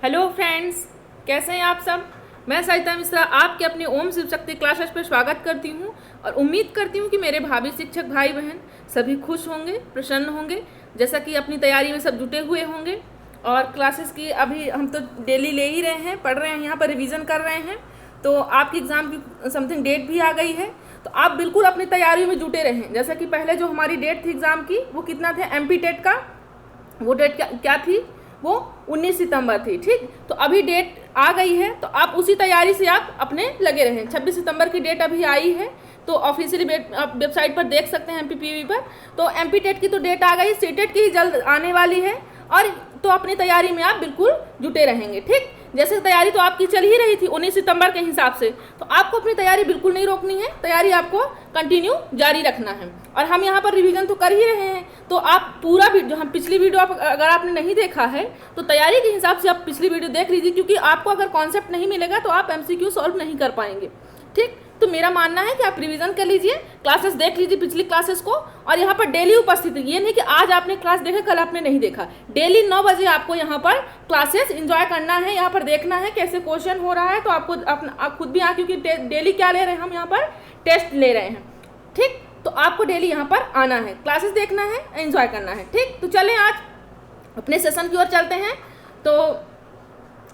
Hello friends, कैसे हैं आप सब। मैं सरिता मिश्रा आपके अपने ओम शिव शक्ति क्लासेस पर स्वागत करती हूं और उम्मीद करती हूं कि मेरे भाभी शिक्षक भाई बहन सभी खुश होंगे, प्रसन्न होंगे, जैसा कि अपनी तैयारी में सब जुटे हुए होंगे। और क्लासेस की अभी हम तो डेली ले ही रहे हैं, पढ़ रहे हैं, यहाँ पर रिवीजन कर रहे हैं। तो आपकी एग्ज़ाम की समथिंग डेट भी आ गई है, तो आप बिल्कुल अपनी तैयारी में जुटे रहें। जैसा कि पहले जो हमारी डेट थी एग्ज़ाम की वो कितना थे, MP टेट का वो डेट क्या थी, वो 19 सितंबर थी। ठीक, तो अभी डेट आ गई है, तो आप उसी तैयारी से आप अपने लगे रहें। 26 सितंबर की डेट अभी आई है, तो ऑफिशियली आप वेबसाइट पर देख सकते हैं MPPV पर। तो MP टेट की तो डेट आ गई, CTET की जल्द आने वाली है। और तो अपनी तैयारी में आप बिल्कुल जुटे रहेंगे। ठीक, जैसे तैयारी तो आपकी चल ही रही थी 19 सितंबर के हिसाब से, तो आपको अपनी तैयारी बिल्कुल नहीं रोकनी है, तैयारी आपको कंटिन्यू जारी रखना है। और हम यहाँ पर रिवीजन तो कर ही रहे हैं, तो आप पूरा जो हम पिछली वीडियो अगर आपने नहीं देखा है तो तैयारी के हिसाब से आप पिछली वीडियो देख लीजिए, क्योंकि आपको अगर कॉन्सेप्ट नहीं मिलेगा तो आप MCQ सॉल्व नहीं कर पाएंगे। ठीक, तो मेरा मानना है कि आप रिवीजन कर लीजिए, क्लासेस देख लीजिए पिछली क्लासेस को, और यहाँ पर डेली उपस्थित। ये नहीं कि आज आपने क्लास देखा कल आपने नहीं देखा, डेली 9 बजे आपको यहाँ पर क्लासेस एंजॉय करना है, यहाँ पर देखना है कैसे क्वेश्चन हो रहा है। तो आपको आप खुद भी क्योंकि डेली क्या ले रहे हैं हम, यहाँ पर टेस्ट ले रहे हैं। ठीक, तो आपको डेली यहाँ पर आना है, क्लासेस देखना है, एंजॉय करना है। ठीक, तो चलें आज अपने सेशन की ओर चलते हैं। तो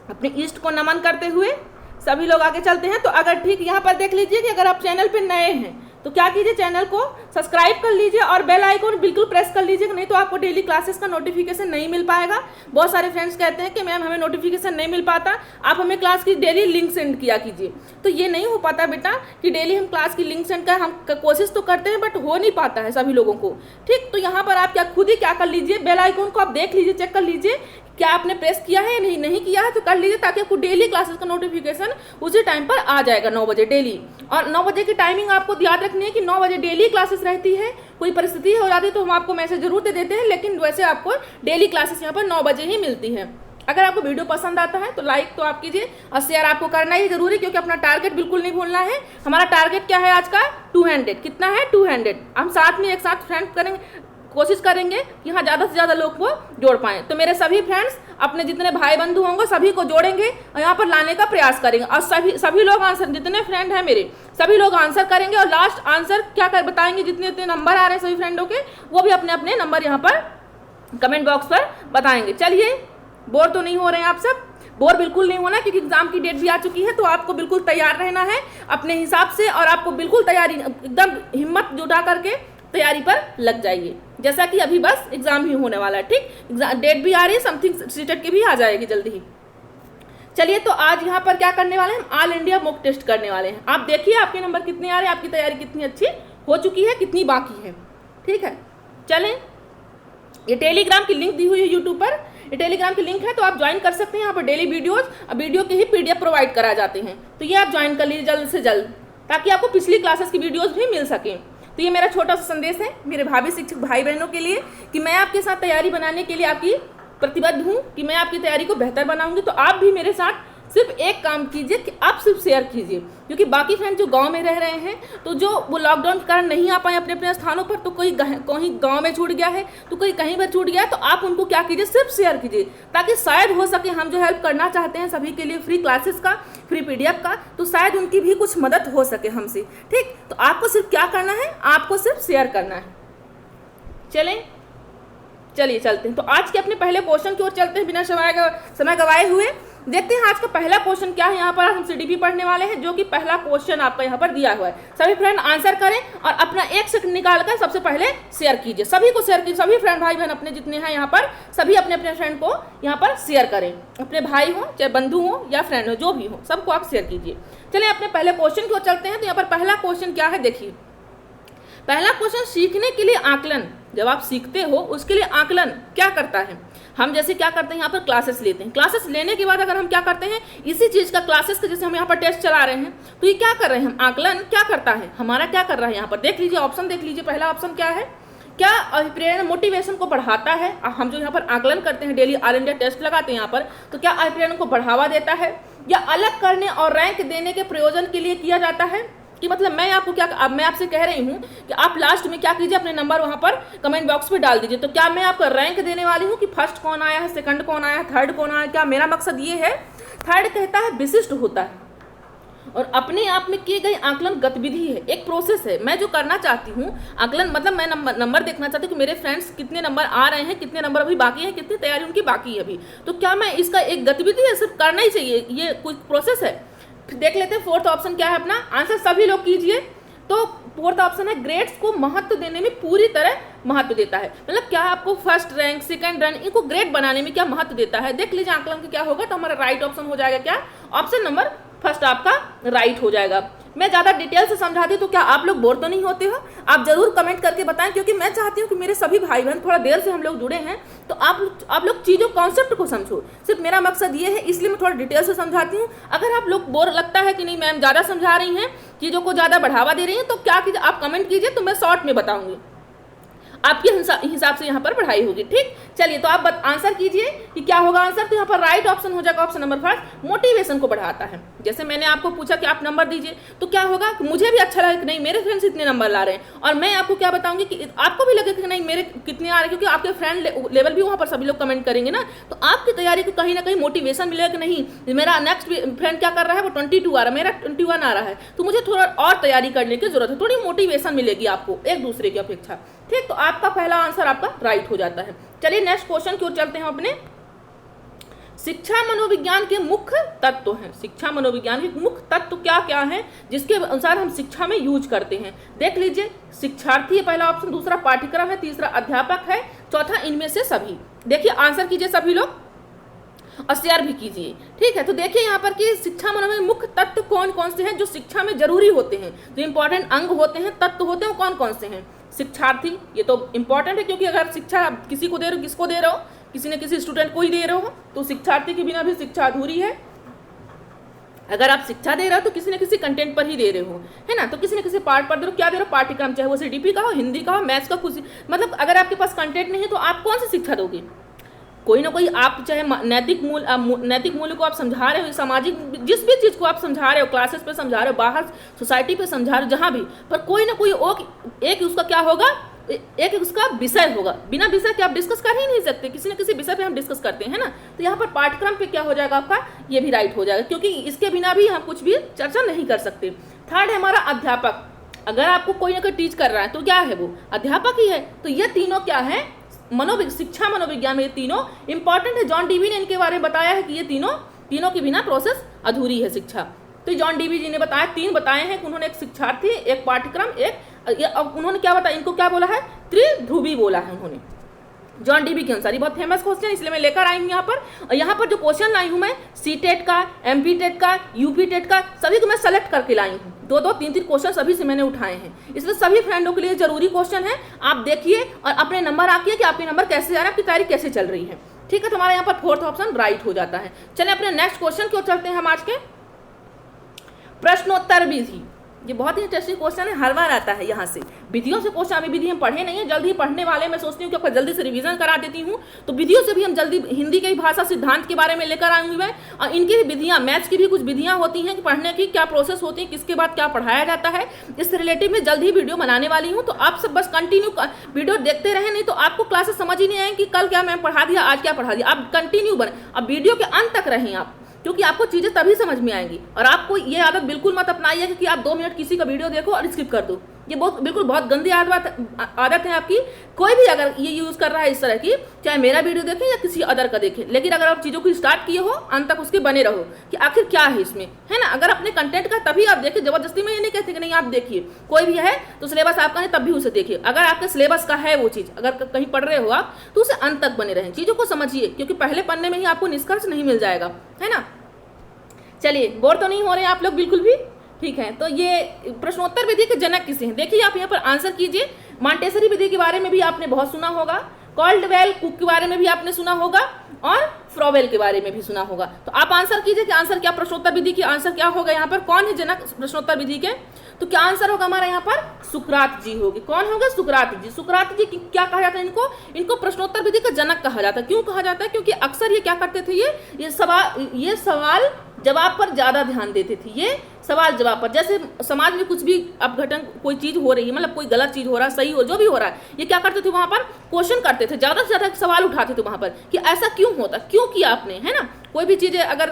अपने ईस्ट को नमन करते हुए सभी लोग आगे चलते हैं। तो अगर ठीक यहाँ पर देख लीजिए कि अगर आप चैनल पे नए हैं तो क्या कीजिए, चैनल को सब्सक्राइब कर लीजिए और बेल आइकन बिल्कुल प्रेस कर लीजिए, नहीं तो आपको डेली क्लासेस का नोटिफिकेशन नहीं मिल पाएगा। बहुत सारे फ्रेंड्स कहते हैं कि मैम हमें नोटिफिकेशन नहीं मिल पाता, आप हमें क्लास की डेली लिंक सेंड किया कीजिए। तो ये नहीं हो पाता बेटा कि डेली हम क्लास की लिंक सेंड कर, हम कोशिश तो करते हैं बट हो नहीं पाता है सभी लोगों को। ठीक, तो यहाँ पर आप खुद ही क्या कर लीजिए, बेल आइकन को आप देख लीजिए, चेक कर लीजिए क्या आपने प्रेस किया है या नहीं किया है, तो कर लीजिए, ताकि आपको डेली क्लासेस का नोटिफिकेशन उसी टाइम पर आ जाएगा 9 बजे डेली। और 9 बजे की टाइमिंग आपको याद रखनी है कि 9 बजे डेली क्लासेस रहती है। कोई परिस्थिति हो जाती है तो हम आपको मैसेज जरूर दे देते हैं, लेकिन वैसे आपको डेली क्लासेस यहाँ पर 9 बजे ही मिलती है। अगर आपको वीडियो पसंद आता है तो लाइक तो आप कीजिए और शेयर आपको करना ही जरूरी, क्योंकि अपना टारगेट बिल्कुल नहीं भूलना है। हमारा टारगेट क्या है आज का, 200। कितना है, 200। हम साथ में एक साथ फ्रेंड करेंगे, कोशिश करेंगे कि यहाँ ज़्यादा से ज़्यादा लोग को जोड़ पाएँ। तो मेरे सभी फ्रेंड्स अपने जितने भाई बंधु होंगे सभी को जोड़ेंगे और यहाँ पर लाने का प्रयास करेंगे। और सभी लोग आंसर, जितने फ्रेंड हैं मेरे सभी लोग आंसर करेंगे और लास्ट आंसर क्या कर बताएंगे। जितने जितने नंबर आ रहे हैं सभी फ्रेंडों के, वो भी अपने अपने नंबर यहाँ पर कमेंट बॉक्स पर बताएंगे। चलिए, बोर तो नहीं हो रहे हैं आप सब, बोर बिल्कुल नहीं होना, क्योंकि एग्जाम की डेट भी आ चुकी है। तो आपको बिल्कुल तैयार रहना है अपने हिसाब से, और आपको बिल्कुल तैयारी एकदम हिम्मत जुटा करके तैयारी पर लग जाइए, जैसा कि अभी बस एग्जाम ही होने वाला है। ठीक, डेट भी आ रही है, समथिंग CTET की भी आ जाएगी जल्दी ही। चलिए, तो आज यहाँ पर क्या करने वाले हैं, हम ऑल इंडिया मॉक टेस्ट करने वाले हैं। आप देखिए आपके नंबर कितने आ रहे हैं, आपकी तैयारी कितनी अच्छी हो चुकी है, कितनी बाकी है। ठीक है, चलें, ये टेलीग्राम की लिंक दी हुई है यूट्यूब पर, ये टेलीग्राम की लिंक है, तो आप ज्वाइन कर सकते हैं। यहाँ पर डेली वीडियो के ही PDF प्रोवाइड कराए जाते हैं, तो ये आप ज्वाइन कर लीजिए जल्द से जल्द, ताकि आपको पिछली क्लासेस की वीडियोज़ भी मिल सकें। तो ये मेरा छोटा सा संदेश है मेरे भाभी शिक्षक भाई बहनों के लिए, कि मैं आपके साथ तैयारी बनाने के लिए आपकी प्रतिबद्ध हूँ, कि मैं आपकी तैयारी को बेहतर बनाऊंगी। तो आप भी मेरे साथ सिर्फ एक काम कीजिए कि आप सिर्फ शेयर कीजिए, क्योंकि बाकी फ्रेंड जो गांव में रह रहे हैं, तो जो वो लॉकडाउन के कारण नहीं आ पाए अपने अपने स्थानों पर, तो कोई कहीं गांव में छूट गया है, तो कोई कहीं पर छूट गया है, तो आप उनको क्या कीजिए, सिर्फ शेयर कीजिए, ताकि शायद हो सके हम जो हेल्प करना चाहते हैं सभी के लिए फ्री क्लासेस का, फ्री PDF का, तो शायद उनकी भी कुछ मदद हो सके हमसे। ठीक, तो आपको सिर्फ क्या करना है, आपको सिर्फ शेयर करना है। चलिए चलते हैं। तो आज के अपने पहले क्वेश्चन की ओर चलते हैं बिना समय गवाए हुए। देखते हैं आज का पहला क्वेश्चन क्या है। यहाँ पर हम CDP पढ़ने वाले हैं, जो कि पहला क्वेश्चन आपका यहाँ पर दिया हुआ है। सभी फ्रेंड आंसर करें और अपना 1 सेकंड निकालकर सबसे पहले शेयर कीजिए। सभी को शेयर कीजिए, सभी फ्रेंड भाई बहन अपने जितने हैं यहाँ पर, सभी अपने अपने फ्रेंड को यहाँ पर शेयर करें। अपने भाई हो, चाहे बंधु हो या फ्रेंड हो, जो भी हो, सबको आप शेयर कीजिए। चलिए अपने पहले क्वेश्चन की ओर चलते हैं। तो यहाँ पर पहला क्वेश्चन क्या है, देखिए पहला क्वेश्चन, सीखने के लिए आकलन। जब आप सीखते हो उसके लिए आकलन क्या करता है। हम जैसे क्या करते हैं, यहाँ पर क्लासेस लेते हैं, क्लासेस लेने के बाद अगर हम क्या करते हैं, इसी चीज़ का क्लासेस का जैसे हम यहाँ पर टेस्ट चला रहे हैं, तो ये क्या कर रहे हैं, हम आकलन क्या करता है, हमारा क्या कर रहा है। यहाँ पर देख लीजिए, ऑप्शन देख लीजिए, पहला ऑप्शन क्या है, क्या अभिप्रेरण मोटिवेशन को बढ़ाता है। हम जो यहाँ पर आकलन करते हैं, डेली ऑल इंडिया टेस्ट लगाते हैं यहाँ पर, तो क्या अभिप्रेरण को बढ़ावा देता है, या अलग करने और रैंक देने के प्रयोजन के लिए किया जाता है, कि मतलब मैं आपको क्या, अब मैं आपसे कह रही हूँ कि आप लास्ट में क्या कीजिए, अपने नंबर वहाँ पर कमेंट बॉक्स में डाल दीजिए। तो क्या मैं आपको रैंक देने वाली हूँ कि फर्स्ट कौन आया है, सेकंड कौन आया है, थर्ड कौन आया है? क्या मेरा मकसद ये है? थर्ड कहता है विशिष्ट होता है और अपने आप में किए गए आकलन गतिविधि है, एक प्रोसेस है। मैं जो करना चाहती हूँ आकलन, मतलब मैं नंबर देखना चाहती हूँ कि मेरे फ्रेंड्स कितने नंबर आ रहे हैं, कितने नंबर अभी बाकी हैं, कितनी तैयारी उनकी बाकी है अभी। तो क्या मैं इसका एक गतिविधि है, सिर्फ करना ही चाहिए, ये कुछ प्रोसेस है। देख लेते हैं फोर्थ ऑप्शन क्या है अपना आंसर, सभी लोग कीजिए। तो फोर्थ ऑप्शन है ग्रेड्स को महत्व देने में पूरी तरह महत्व देता है। मतलब क्या आपको फर्स्ट रैंक, सेकंड रैंक, इनको ग्रेड बनाने में क्या महत्व देता है। देख लीजिए आकलन का क्या होगा, तो हमारा राइट ऑप्शन हो जाएगा क्या, ऑप्शन नंबर फर्स्ट आपका राइट हो जाएगा। मैं ज़्यादा डिटेल से समझाती तो क्या आप लोग बोर तो नहीं होते हो? आप जरूर कमेंट करके बताएं, क्योंकि मैं चाहती हूँ कि मेरे सभी भाई बहन, थोड़ा देर से हम लोग जुड़े हैं, तो आप लोग चीज़ों कॉन्सेप्ट को समझो। सिर्फ मेरा मकसद ये है, इसलिए मैं थोड़ा डिटेल से समझाती हूँ। अगर आप लोग बोर लगता है कि नहीं मैम ज़्यादा समझा रही हैं, चीज़ों को ज़्यादा बढ़ावा दे रही हैं, तो क्या कीजिए, आप कमेंट कीजिए, तो मैं शॉर्ट में बताऊँगी, आपके हिसाब से यहाँ पर पढ़ाई होगी। ठीक, चलिए तो आप आंसर कीजिए कि क्या होगा आंसर। तो यहाँ पर राइट ऑप्शन हो जाएगा ऑप्शन नंबर फर्स्ट, मोटिवेशन को बढ़ाता है। जैसे मैंने आपको पूछा कि आप नंबर दीजिए, तो क्या होगा, मुझे भी अच्छा लगे कि नहीं मेरे फ्रेंड्स इतने नंबर ला रहे हैं, और मैं आपको क्या बताऊंगी कि आपको भी लगे कि नहीं मेरे कितने आ रहे हैं, क्योंकि आपके फ्रेंड लेवल भी वहाँ पर सभी लोग कमेंट करेंगे ना, तो आपकी तैयारी को कहीं ना कहीं मोटिवेशन मिलेगा कि नहीं मेरा नेक्स्ट फ्रेंड क्या कर रहा है, वो 22 आ रहा है, मेरा 21 आ रहा है, तो मुझे थोड़ा और तैयारी करने की जरूरत है, थोड़ी मोटिवेशन मिलेगी आपको एक दूसरे की अपेक्षा। ठीक, तो आपका पहला आंसर आपका राइट हो जाता है। चलिए नेक्स्ट क्वेश्चन की ओर चलते हैं अपने। शिक्षा मनोविज्ञान के मुख्य तत्व हैं। शिक्षा मनोविज्ञान के मुख्य तत्व क्या क्या हैं जिसके अनुसार हम शिक्षा में यूज करते हैं। देख लीजिए, शिक्षार्थी है पहला ऑप्शन, दूसरा पाठ्यक्रम है, तीसरा अध्यापक है, चौथा इनमें से सभी। देखिए आंसर कीजिए सभी लोग और शेयर भी कीजिए। ठीक है, तो देखिए यहाँ पर कि शिक्षा मनोविज्ञान मुख्य तत्व कौन कौन से हैं जो शिक्षा में जरूरी होते हैं, जो इंपॉर्टेंट अंग होते हैं, तत्व होते हैं, कौन कौन से हैं। शिक्षार्थी, ये तो इंपॉर्टेंट है, क्योंकि अगर शिक्षा किसी को दे रहे हो, किसको दे रहे हो, किसी न किसी स्टूडेंट को ही दे रहे हो, तो शिक्षार्थी के बिना भी शिक्षा अधूरी है। अगर आप शिक्षा दे रहे हो तो किसी न किसी कंटेंट पर ही दे रहे हो, है ना, तो किसी न किसी पार्ट पर दे रहे हो। क्या दे रहे हो, पाठ्यक्रम, चाहे वो CDP का हो, हिंदी का हो, मैथ्स का, कुछ मतलब अगर आपके पास कंटेंट नहीं है तो आप कौन सी शिक्षा दोगे। कोई ना कोई आप चाहे नैतिक मूल्य को आप समझा रहे हो, सामाजिक जिस भी चीज़ को आप समझा रहे हो, क्लासेस पे समझा रहे हो, बाहर सोसाइटी पे समझा रहे हो, जहाँ भी, पर कोई ना कोई एक उसका क्या होगा, एक उसका विषय होगा। बिना विषय के आप डिस्कस कर ही नहीं सकते, किसी न किसी विषय पे हम डिस्कस करते हैं ना। तो यहाँ पर पाठ्यक्रम पे क्या हो जाएगा आपका, ये भी राइट हो जाएगा, क्योंकि इसके बिना भी हम कुछ भी चर्चा नहीं कर सकते। थर्ड है हमारा अध्यापक। अगर आपको कोई ना कोई टीच कर रहा है तो क्या है, वो अध्यापक ही है। तो ये तीनों क्या है, शिक्षा मनोविज्ञान में ये तीनों इंपॉर्टेंट है। जॉन डीवी ने इनके बारे में बताया है कि ये तीनों के बिना प्रोसेस अधूरी है शिक्षा। तो जॉन डीवी जी ने बताया, 3 बताए हैं कि उन्होंने एक शिक्षार्थी, एक पाठ्यक्रम, अब उन्होंने क्या बताया, इनको क्या बोला है, त्रिध्रुवी बोला है उन्होंने जॉन डीवी के अनुसार। ये बहुत फेमस क्वेश्चन है, इसलिए मैं लेकर आई हूँ यहाँ पर। और यहाँ पर जो क्वेश्चन लाई हूँ मैं CTET का, MP टेट का, UP टेट का, सभी को मैं सेलेक्ट करके लाई हूँ। 2-2, 3-3 क्वेश्चन सभी से मैंने उठाए हैं, इसलिए सभी फ्रेंडों के लिए जरूरी क्वेश्चन है। आप देखिए और अपने नंबर आकिए कि आपके नंबर कैसे आ रहे हैं, आपकी तैयारी कैसे चल रही है। ठीक है, तो हमारे यहाँ पर फोर्थ ऑप्शन राइट हो जाता है। चलिए अपने नेक्स्ट क्वेश्चन की ओर चलते हैं हम आज के। प्रश्नोत्तर विधि, ये बहुत ही इंटरेस्टिंग क्वेश्चन है, हर बार आता है यहाँ से। विधियों से क्वेश्चन, अभी विधि हम पढ़े नहीं है, जल्दी ही पढ़ने वाले। मैं सोचती हूँ कि आपका जल्दी से रिवीजन करा देती हूँ, तो विधियों से भी हम जल्दी हिंदी के भाषा सिद्धांत के बारे में लेकर आऊंगी मैं। और इनकी भी विधियाँ, मैथ्स की भी कुछ विधियाँ होती हैं कि पढ़ने की क्या प्रोसेस होती है, किसके बाद क्या पढ़ाया जाता है, इससे रिलेटिव में जल्दी ही वीडियो बनाने वाली हूँ। तो आप सब बस कंटिन्यू वीडियो देखते रहे, नहीं तो आपको क्लासेस समझ ही नहीं आएंगी कि कल क्या मैम पढ़ा दिया, आज क्या पढ़ा दिया। आप कंटिन्यू बने, अब वीडियो के अंत तक रहें आप, क्योंकि आपको चीज़ें तभी समझ में आएंगी। और आपको ये आदत बिल्कुल मत अपनाइए कि आप 2 मिनट किसी का वीडियो देखो और स्किप कर दो। ये बहुत गंदी आदत है आपकी। कोई भी अगर ये यूज़ कर रहा है इस तरह की, चाहे मेरा वीडियो देखें या किसी अदर का देखें, लेकिन अगर आप चीज़ों को स्टार्ट किए हो, अंत तक उसके बने रहो कि आखिर क्या है इसमें, है ना। अगर अपने कंटेंट का तभी आप देखिए, जबरदस्ती में ये नहीं कहते कि नहीं आप देखिए, कोई भी है तो सिलेबस आपका है तब भी उसे देखिए। अगर आपके सिलेबस का है वो चीज़, अगर कहीं पढ़ रहे हो आप, तो उसे अंत तक बने रहें, चीज़ों को समझिए, क्योंकि पहले पन्ने में ही आपको निष्कर्ष नहीं मिल जाएगा, है ना। चलिए, बोर तो नहीं हो रहे हैं आप लोग बिल्कुल भी, ठीक है। तो ये प्रश्नोत्तर विधि के जनक किसे हैं, देखिए आप यहाँ पर आंसर कीजिए। मॉन्टेसरी विधि के बारे में भी आपने बहुत सुना होगा, कॉल्डवेल कुक के बारे में भी आपने सुना होगा, और फ्रॉवेल के बारे में भी सुना होगा। तो आप आंसर कीजिए कि आंसर क्या, प्रश्नोत्तर विधि की आंसर क्या होगा यहाँ पर, कौन है जनक प्रश्नोत्तर विधि के। तो क्या आंसर होगा हमारा यहाँ पर, सुकरात जी होगी। कौन होगा, सुकरात जी। सुकरात जी क्या कहा जाता है इनको प्रश्नोत्तर विधि का जनक कहा जाता है। क्यों कहा जाता है, क्योंकि अक्सर ये क्या करते थे, ये सवाल जवाब पर ज्यादा ध्यान देते थे। ये सवाल जवाब पर। जैसे समाज में कुछ भी अपघटन, कोई चीज हो रही है, मतलब कोई गलत चीज हो रहा है, सही हो, जो भी हो रहा है, ये क्या करते थे वहां पर, क्वेश्चन करते थे, ज्यादा से ज्यादा सवाल उठाते थे वहां पर कि ऐसा क्यों होता, क्यों किया आपने, है ना। कोई भी चीज़ें अगर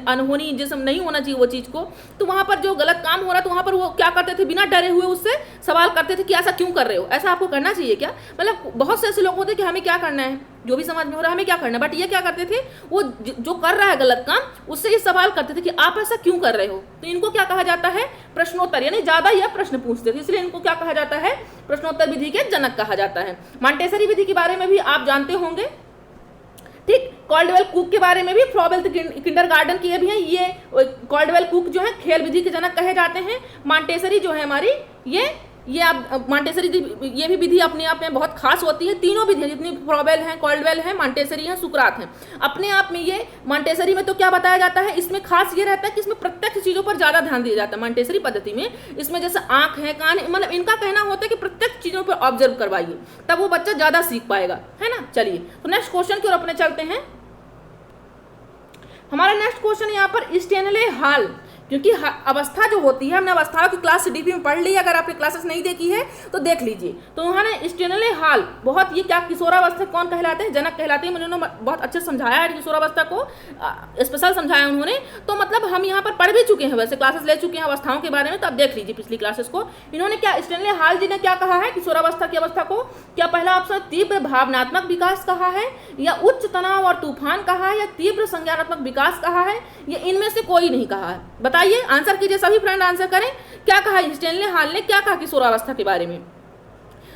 अनहोनी जैसे नहीं होना चाहिए वो चीज़ को, तो वहाँ पर जो गलत काम हो रहा है तो वहाँ पर वो क्या करते थे, बिना डरे हुए उससे सवाल करते थे कि ऐसा क्यों कर रहे हो, ऐसा आपको करना चाहिए क्या। मतलब बहुत से ऐसे लोग होते हैं कि हमें क्या करना है, जो भी समाज में हो रहा है हमें क्या करना है, बट ये क्या करते थे, वो जो कर रहा है गलत काम उससे ये सवाल करते थे कि आप ऐसा क्यों कर रहे हो। तो इनको क्या कहा जाता है, प्रश्नोत्तर, यानी ज्यादा यह प्रश्न पूछते थे, इसलिए इनको क्या कहा जाता है, प्रश्नोत्तर विधि के जनक कहा जाता है। मॉन्टेसरी विधि के बारे में भी आप जानते होंगे, ठीक। कॉल्डवेल कुक के बारे में भी, फ्रॉबेल किंडरगार्टन किए भी हैं। ये कॉल्डवेल कुक जो है खेल विधि के जनक कहे जाते हैं। मॉन्टेसरी जो है हमारी, ये आप मॉन्टेसरी ये भी विधि अपने आप में बहुत खास होती है। तीनों विधियां जितनी फ्रॉबेल हैं, कॉल्डवेल हैं, मॉन्टेसरी हैं, सुकरात हैं, अपने आप में ये मॉन्टेसरी में तो क्या बताया जाता है, इसमें खास ये रहता है कि इसमें प्रत्यक्ष चीजों पर ज्यादा ध्यान दिया जाता है। मॉन्टेसरी पद्धति में इसमें जैसे आंख है, कान है, मतलब इनका कहना होता है कि प्रत्यक्ष चीजों पर ऑब्जर्व करवाइए, तब वो बच्चा ज्यादा सीख पाएगा, है ना। चलिए तो नेक्स्ट क्वेश्चन की ओर अपने चलते हैं। हमारा नेक्स्ट क्वेश्चन यहाँ पर स्टेनले हॉल, क्योंकि अवस्था जो होती है, हमने अवस्थाओं की क्लास डीपी में पढ़ ली है, अगर आपने क्लासेस नहीं देखी है तो देख लीजिए। तो उन्होंने स्टेनले हॉल बहुत, ये क्या किशोरावस्था कौन कहलाते हैं, जनक कहलाते हैं। उन्होंने बहुत अच्छे समझाया है किशोरावस्था को, स्पेशल समझाया उन्होंने। तो मतलब हम यहाँ पर पढ़ भी चुके हैं, वैसे क्लासेस ले चुके हैं अवस्थाओं के बारे में, तो आप देख लीजिए पिछली क्लासेस को। इन्होंने क्या, स्टेनले हॉल जी ने क्या कहा है किशोरावस्था की अवस्था को, क्या पहला ऑप्शन तीव्र भावनात्मक विकास कहा है, या उच्च तनाव और तूफान कहा है, या तीव्र संज्ञानात्मक विकास कहा है, या इनमें से कोई नहीं कहा है। बताइए, आंसर कीजिए, सभी फ्रेंड आंसर करें, क्या कहा स्टेनले हॉल ने, क्या कहा किशोरावस्था के बारे में।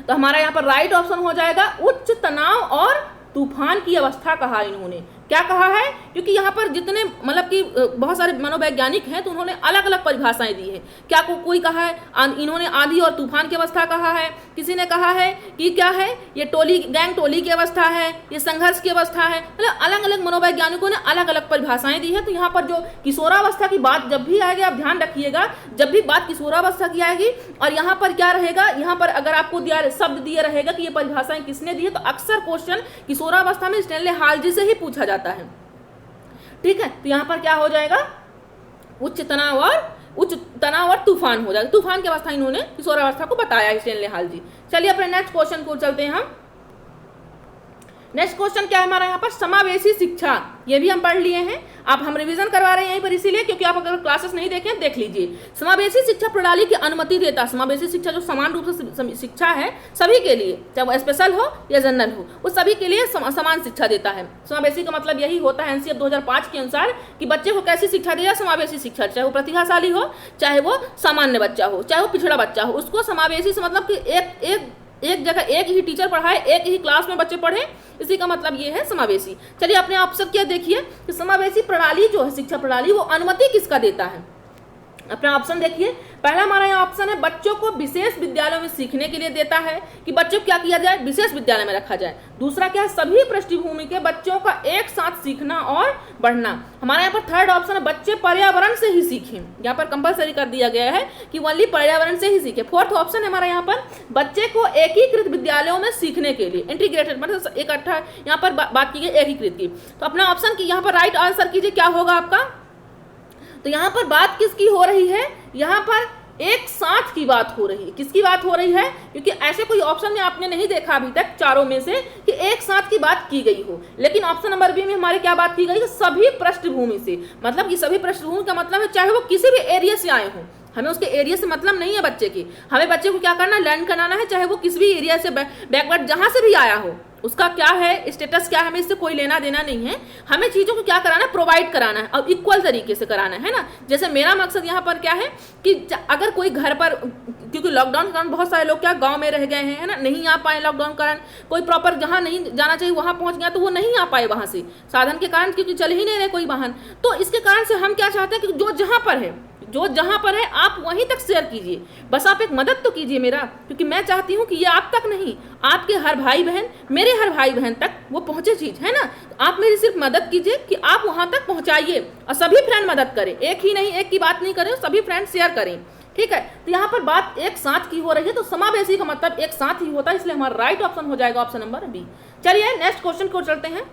तो हमारा यहाँ पर राइट ऑप्शन हो जाएगा उच्च तनाव और तूफान की अवस्था कहा इन्होंने। क्या कहा है, क्योंकि यहाँ पर जितने मतलब कि बहुत सारे मनोवैज्ञानिक हैं तो उन्होंने अलग अलग परिभाषाएं दी है। क्या कोई कहा है, इन्होंने आंधी और तूफान की अवस्था कहा है, किसी ने कहा है कि क्या है ये गैंग टोली की अवस्था है, ये संघर्ष की अवस्था है। मतलब अलग अलग मनोवैज्ञानिकों ने अलग अलग परिभाषाएं दी है। तो यहाँ पर जो किशोरावस्था की बात जब भी आएगी, आप ध्यान रखिएगा, जब भी बात किशोरावस्था की आएगी और यहाँ पर क्या रहेगा, यहाँ पर अगर आपको शब्द दिया रहेगा कि ये परिभाषाएं किसने दी है, तो अक्सर क्वेश्चन किशोरावस्था में स्टेनले हॉल जी से ही पूछा जाता है, ठीक है। तो यहां पर क्या हो जाएगा, उच्च तनाव और तूफान हो जाएगा। तूफान की अवस्था इन्होंने किशोरावस्था को बताया स्टेनले हॉल जी। चलिए अपने नेक्स्ट क्वेश्चन को चलते हैं हम। नेक्स्ट क्वेश्चन क्या है हमारा यहाँ पर, समावेशी शिक्षा, ये भी हम पढ़ लिए हैं। आप हम रिवीजन करवा रहे हैं यहीं पर इसीलिए, क्योंकि आप अगर क्लासेस नहीं देखें देख लीजिए। समावेशी शिक्षा प्रणाली की अनुमति देता, समावेशी शिक्षा जो समान रूप से शिक्षा है सभी के लिए, चाहे वो स्पेशल हो या जनरल हो, वो सभी के लिए समान शिक्षा देता है। समावेशी का मतलब यही होता है एनसीएफ 2005 के अनुसार कि बच्चे को कैसी शिक्षा दी जाए, समावेशी शिक्षा, चाहे वो प्रतिभाशाली हो, चाहे वो सामान्य बच्चा हो, चाहे वो पिछड़ा बच्चा हो, उसको समावेशी से मतलब कि एक जगह एक ही टीचर पढ़ाए, एक ही क्लास में बच्चे पढ़े, इसी का मतलब ये है समावेशी। चलिए अपने ऑप्शन क्या देखिए कि समावेशी प्रणाली जो है, शिक्षा प्रणाली, वो अनुमति किसका देता है। अपना ऑप्शन देखिए, पहला हमारा यहाँ ऑप्शन है बच्चों को विशेष विद्यालयों में सीखने के लिए देता है, कि बच्चों को क्या किया जाए, विशेष विद्यालय में रखा जाए। दूसरा क्या है, सभी पृष्ठभूमि के बच्चों का एक साथ सीखना और बढ़ना। हमारे यहाँ पर थर्ड ऑप्शन है बच्चे पर्यावरण से ही सीखें, यहाँ पर कंपलसरी कर दिया गया है कि ओनली पर्यावरण से ही सीखें। फोर्थ ऑप्शन है हमारा यहाँ पर बच्चे को एकीकृत विद्यालयों में सीखने के लिए, इंटीग्रेटेड मतलब इकट्ठा, यहाँ पर बात की गई एकीकृत की। तो अपना ऑप्शन की यहाँ पर राइट आंसर कीजिए, क्या होगा आपका। तो यहाँ पर बात किसकी हो रही है, यहाँ पर एक साथ की बात हो रही है। किसकी बात हो रही है, क्योंकि ऐसे कोई ऑप्शन में आपने नहीं देखा अभी तक चारों में से कि एक साथ की बात की गई हो, लेकिन ऑप्शन नंबर बी में हमारे क्या बात की गई है, सभी पृष्ठभूमि से। मतलब कि सभी पृष्ठभूमि का मतलब है चाहे वो किसी भी एरिया से आए हों, हमें उसके एरिया से मतलब नहीं है बच्चे की, हमें बच्चे को क्या करना, लर्न कराना है, चाहे वो किसी भी एरिया से बैकवर्ड जहां से भी आया हो, उसका क्या है स्टेटस क्या है, हमें इससे कोई लेना देना नहीं है। हमें चीज़ों को क्या कराना है, प्रोवाइड कराना है और इक्वल तरीके से कराना है ना। जैसे मेरा मकसद यहाँ पर क्या है कि अगर कोई घर पर, क्योंकि लॉकडाउन के कारण बहुत सारे लोग क्या गांव में रह गए हैं, है ना, नहीं आ पाए लॉकडाउन के कारण, कोई प्रॉपर जहाँ नहीं जाना चाहिए वहाँ पहुँच गया तो वो नहीं आ पाए वहाँ से साधन के कारण, क्योंकि चल ही नहीं रहे कोई वाहन। तो इसके कारण से हम क्या चाहते हैं कि जो जहाँ पर है आप वहीं तक शेयर कीजिए, बस आप एक मदद तो कीजिए मेरा, क्योंकि मैं चाहती हूँ कि ये आप तक नहीं, आपके हर भाई बहन, मेरे हर भाई बहन तक वो पहुँचे चीज़, है ना। तो आप मेरी सिर्फ मदद कीजिए कि आप वहाँ तक पहुँचाइए और सभी फ्रेंड मदद करें, एक ही नहीं, एक की बात नहीं करें, सभी फ्रेंड शेयर करें, ठीक है। तो यहाँ पर बात एक साथ की हो रही है, तो समावेशी का मतलब एक साथ ही होता है, इसलिए हमारा राइट ऑप्शन हो जाएगा ऑप्शन नंबर बी। चलिए नेक्स्ट क्वेश्चन को चलते हैं।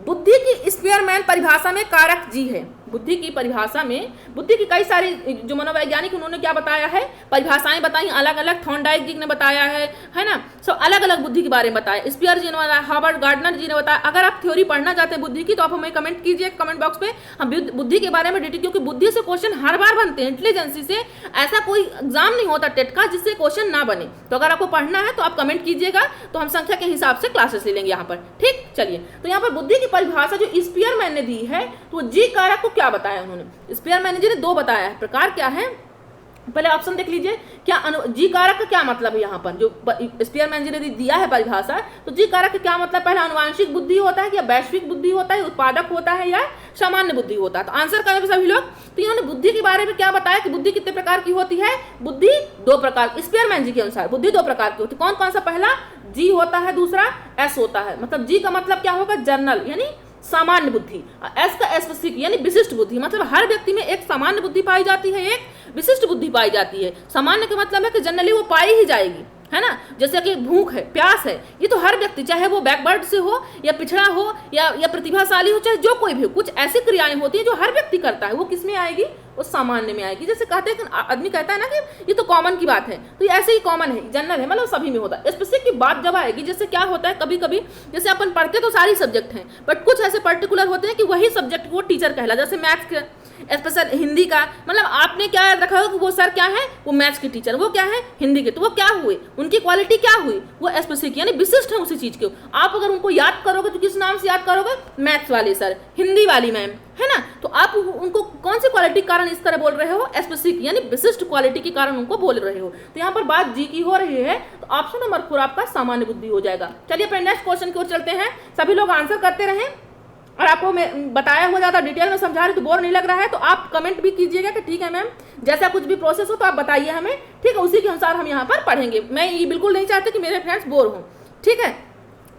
बुद्धि की स्पीयरमैन परिभाषा में कारक जी है, बुद्धि की परिभाषा में बुद्धि की कई सारी जो मनोवैज्ञानिक उन्होंने क्या बताया है, परिभाषाएं बताई अलग अलग। थॉर्नडाइक जी ने बताया है ना, सब अलग अलग बुद्धि के बारे में बताया। स्पियर जी ने बताया, हार्वर्ड गार्डनर जी ने बताया। अगर आप थ्योरी पढ़ना चाहते हैं बुद्धि की तो आप हमें कमेंट कीजिए कमेंट बॉक्स पे, हम बुद्धि के बारे में डिटेल, क्योंकि बुद्धि से क्वेश्चन हर बार बनते हैं। इंटेलिजेंसी से ऐसा कोई एग्जाम नहीं होता टेट का जिससे क्वेश्चन ना बने। तो अगर आपको पढ़ना है तो आप कमेंट कीजिएगा, तो हम संख्या के हिसाब से क्लासेस ले लेंगे यहाँ पर। ठीक, चलिए। तो यहाँ पर बुद्धि की परिभाषा जो स्पियरमैन ने दी है, तो जी कारक को क्या बताया उन्होंने। स्पियरमैन जी ने दो बताया है। प्रकार क्या है, पहले ऑप्शन देख लीजिए। क्या जी कारक का क्या मतलब है, यहाँ पर जो स्पियरमैन जी ने दिया है परिभाषा, तो जी कारक का क्या मतलब, पहले अनुवांशिक बुद्धि होता है या वैश्विक बुद्धि होता है, उत्पादक होता है या सामान्य बुद्धि होता है। तो आंसर करें सभी लोग। तो इन्होंने बुद्धि के बारे में क्या बताया कि बुद्धि कितने प्रकार की होती है। बुद्धि दो प्रकार, स्पियरमैन जी के अनुसार बुद्धि दो प्रकार की होती है। कौन कौन सा, पहला जी होता है, दूसरा एस होता है। मतलब जी का मतलब क्या होगा, जनरल यानी सामान्य बुद्धि, एस का स्पेसिफिक यानी विशिष्ट बुद्धि। मतलब हर व्यक्ति में एक सामान्य बुद्धि पाई जाती है, एक विशिष्ट बुद्धि पाई जाती है। सामान्य का मतलब है कि जनरली वो पाई ही जाएगी, है ना। जैसे कि भूख है, प्यास है, ये तो हर व्यक्ति, चाहे वो बैकवर्ड से हो या पिछड़ा हो या प्रतिभाशाली हो, चाहे जो कोई भी हो, कुछ ऐसी क्रियाएं होती हैं जो हर व्यक्ति करता है, वो किस में आएगी, वो सामान्य में आएगी। जैसे कहते हैं कि आदमी कहता है ना कि ये तो कॉमन की बात है, तो ये ऐसे ही कॉमन है, जनरल है, मतलब सभी में होता है। स्पेसिफिक की बात जब आएगी, जैसे क्या होता है कभी कभी, जैसे अपन पढ़ते तो सारी सब्जेक्ट हैं, बट कुछ ऐसे पर्टिकुलर होते हैं कि वही सब्जेक्ट वो टीचर कहला। जैसे मैथ्स के स्पेशल, हिंदी का, मतलब आपने क्या याद रखा हो कि वो सर क्या है, वो मैथ्स के टीचर, वो क्या है हिंदी के, तो वो क्या हुए, उनकी क्वालिटी क्या हुई, वो स्पेसिफिक यानी विशिष्ट है उसी चीज के। आप अगर उनको याद करोगे तो किस नाम से याद करोगे, मैथ्स वाले सर, हिंदी वाली मैम, है ना। तो आप उनको कौन सी क्वालिटी के कारण इस तरह बोल रहे हो, स्पेसिफिक यानी विशिष्ट क्वालिटी के कारण उनको बोल रहे हो। तो यहाँ पर बात जी की हो रही है, तो ऑप्शन नंबर 4 आपका सामान्य बुद्धि हो जाएगा। चलिए अपने नेक्स्ट क्वेश्चन की ओर चलते हैं। सभी लोग आंसर करते रहें, और आपको मैं बताया हुआ ज़्यादा डिटेल में समझा रही तो बोर नहीं लग रहा है, तो आप कमेंट भी कीजिएगा कि ठीक है मैम, जैसा कुछ भी प्रोसेस हो तो आप बताइए हमें, ठीक है, उसी के अनुसार हम यहाँ पर पढ़ेंगे। मैं ये बिल्कुल नहीं चाहती कि मेरे फ्रेंड्स बोर हों, ठीक है,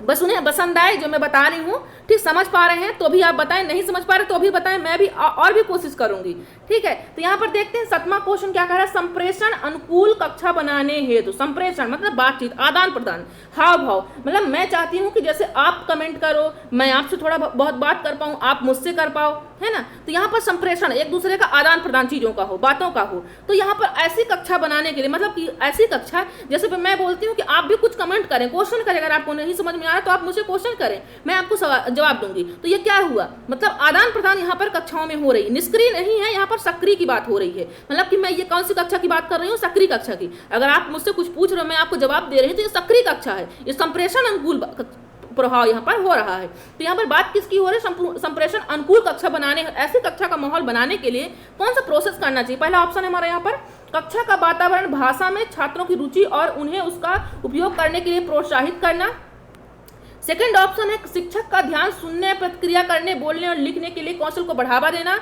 बस उन्हें पसंद आए जो मैं बता रही हूँ। ठीक, समझ पा रहे हैं तो भी आप बताएं, नहीं समझ पा रहे तो भी बताएं, मैं भी और भी कोशिश करूंगी। ठीक है, तो यहाँ पर देखते हैं 7वां क्वेश्चन क्या कह रहा है, संप्रेषण अनुकूल कक्षा बनाने हेतु। संप्रेषण मतलब बातचीत, आदान प्रदान, हाव भाव। मतलब मैं चाहती हूँ कि जैसे आप कमेंट करो, मैं आपसे थोड़ा बहुत बात कर पाऊँ, आप मुझसे कर पाओ, है ना। तो यहाँ पर संप्रेषण एक दूसरे का आदान प्रदान चीजों का हो, बातों का हो। तो यहाँ पर ऐसी कक्षा बनाने के लिए, मतलब कि ऐसी कक्षा जैसे मैं बोलती हूँ कि आप भी कुछ कमेंट करें, क्वेश्चन करें, अगर आपको नहीं समझ में आ रहा तो आप मुझे क्वेश्चन करें, मैं आपको जवाब दूंगी। तो ये क्या हुआ, मतलब आदान प्रदान यहाँ पर कक्षाओं में हो रही, निष्क्रिय नहीं है, यहाँ पर सक्रिय की बात हो रही है। मतलब कि मैं ये कौन सी कक्षा की बात कर रही हूँ, सक्रिय कक्षा की। अगर आप मुझसे कुछ पूछ रहे हो, मैं आपको जवाब दे रही हूँ, तो ये सक्रिय कक्षा है, ये संप्रेषण अनुकूल प्रभाव यहाँ पर हो रहा है। तो यहाँ पर बात किसकी हो रही है, संप्रेषण अनुकूल कक्षा बनाने, ऐसी कक्षा का माहौल बनाने के लिए कौन सा प्रोसेस करना चाहिए। पहला ऑप्शन है हमारा यहाँ पर, कक्षा का वातावरण भाषा में छात्रों की रुचि और उन्हें उसका उपयोग करने के लिए प्रोत्साहित करना। सेकंड ऑप्शन है शिक्षक का ध्यान सुनने, प्रतिक्रिया करने, बोलने और लिखने के लिए कौशल को बढ़ावा देना।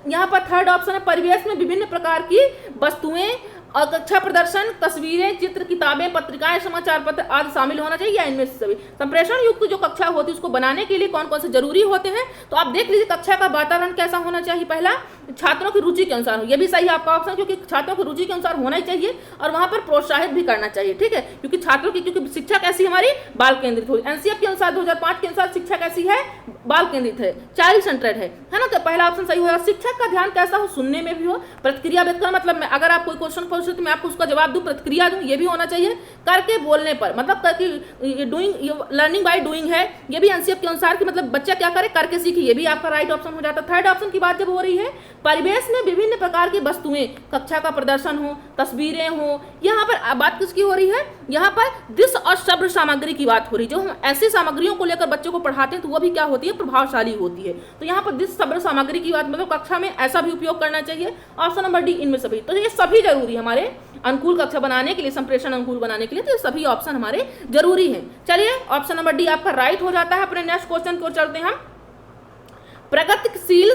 यहाँ पर थर्ड ऑप्शन है परिवेश में विभिन्न प्रकार की वस्तुएं और कक्षा प्रदर्शन, तस्वीरें, चित्र, किताबें, पत्रिकाएं, समाचार पत्र आदि शामिल होना चाहिए, या इनमें से सभी। संप्रेषण युक्त जो कक्षा होती है उसको बनाने के लिए कौन कौन से जरूरी होते हैं, तो आप देख लीजिए कक्षा का वातावरण कैसा होना चाहिए। पहला, छात्रों की रुचि के अनुसार हो, ये भी सही है आपका ऑप्शन, क्योंकि छात्रों की रुचि के अनुसार होना ही चाहिए और वहां पर प्रोत्साहित भी करना चाहिए। ठीक है, क्योंकि छात्रों की, क्योंकि शिक्षा कैसी हमारी बाल केंद्रित हो। एनसीएफ के अनुसार 2005 के अनुसार शिक्षा कैसी है, बाल केंद्रित है, चाइल्ड सेंटर्ड है ना। तो पहला ऑप्शन सही होगा। शिक्षक का ध्यान कैसा हो, सुनने में भी हो, प्रतिक्रिया व्यक्त करना, मतलब अगर आप कोई क्वेश्चन पूछो तो मैं आपको उसका जवाब दूं, प्रतिक्रिया दूं, ये भी होना चाहिए। करके बोलने पर, मतलब करके डूइंग, लर्निंग बाय डूइंग है, ये भी एनसीएफ के अनुसार कि मतलब बच्चा क्या करे, करके सीखे, ये भी आपका राइट ऑप्शन हो जाता है। थर्ड ऑप्शन की बात जब हो रही है, परिवेश में विभिन्न प्रकार की वस्तुएं, कक्षा का प्रदर्शन हो, तस्वीरें हो, यहाँ पर बात किसकी हो रही है, यहाँ पर दृश्य और शब्द सामग्री की बात हो रही है। जो हम ऐसी सामग्रियों को लेकर बच्चों को पढ़ाते हैं तो वो भी क्या होती है, प्रभावशाली होती है। तो यहाँ पर दृश्य शब्द सामग्री की बात, मतलब कक्षा में ऐसा भी उपयोग करना चाहिए। ऑप्शन नंबर डी इनमें सभी। तो ये सभी जरूरी है हमारे अनुकूल कक्षा बनाने के लिए, संप्रेषण अनुकूल बनाने के लिए, तो ये सभी ऑप्शन हमारे जरूरी हैं। चलिए ऑप्शन नंबर डी आपका राइट हो जाता है। अपने नेक्स्ट क्वेश्चन की ओर चलते हैं हम। प्रगतिशील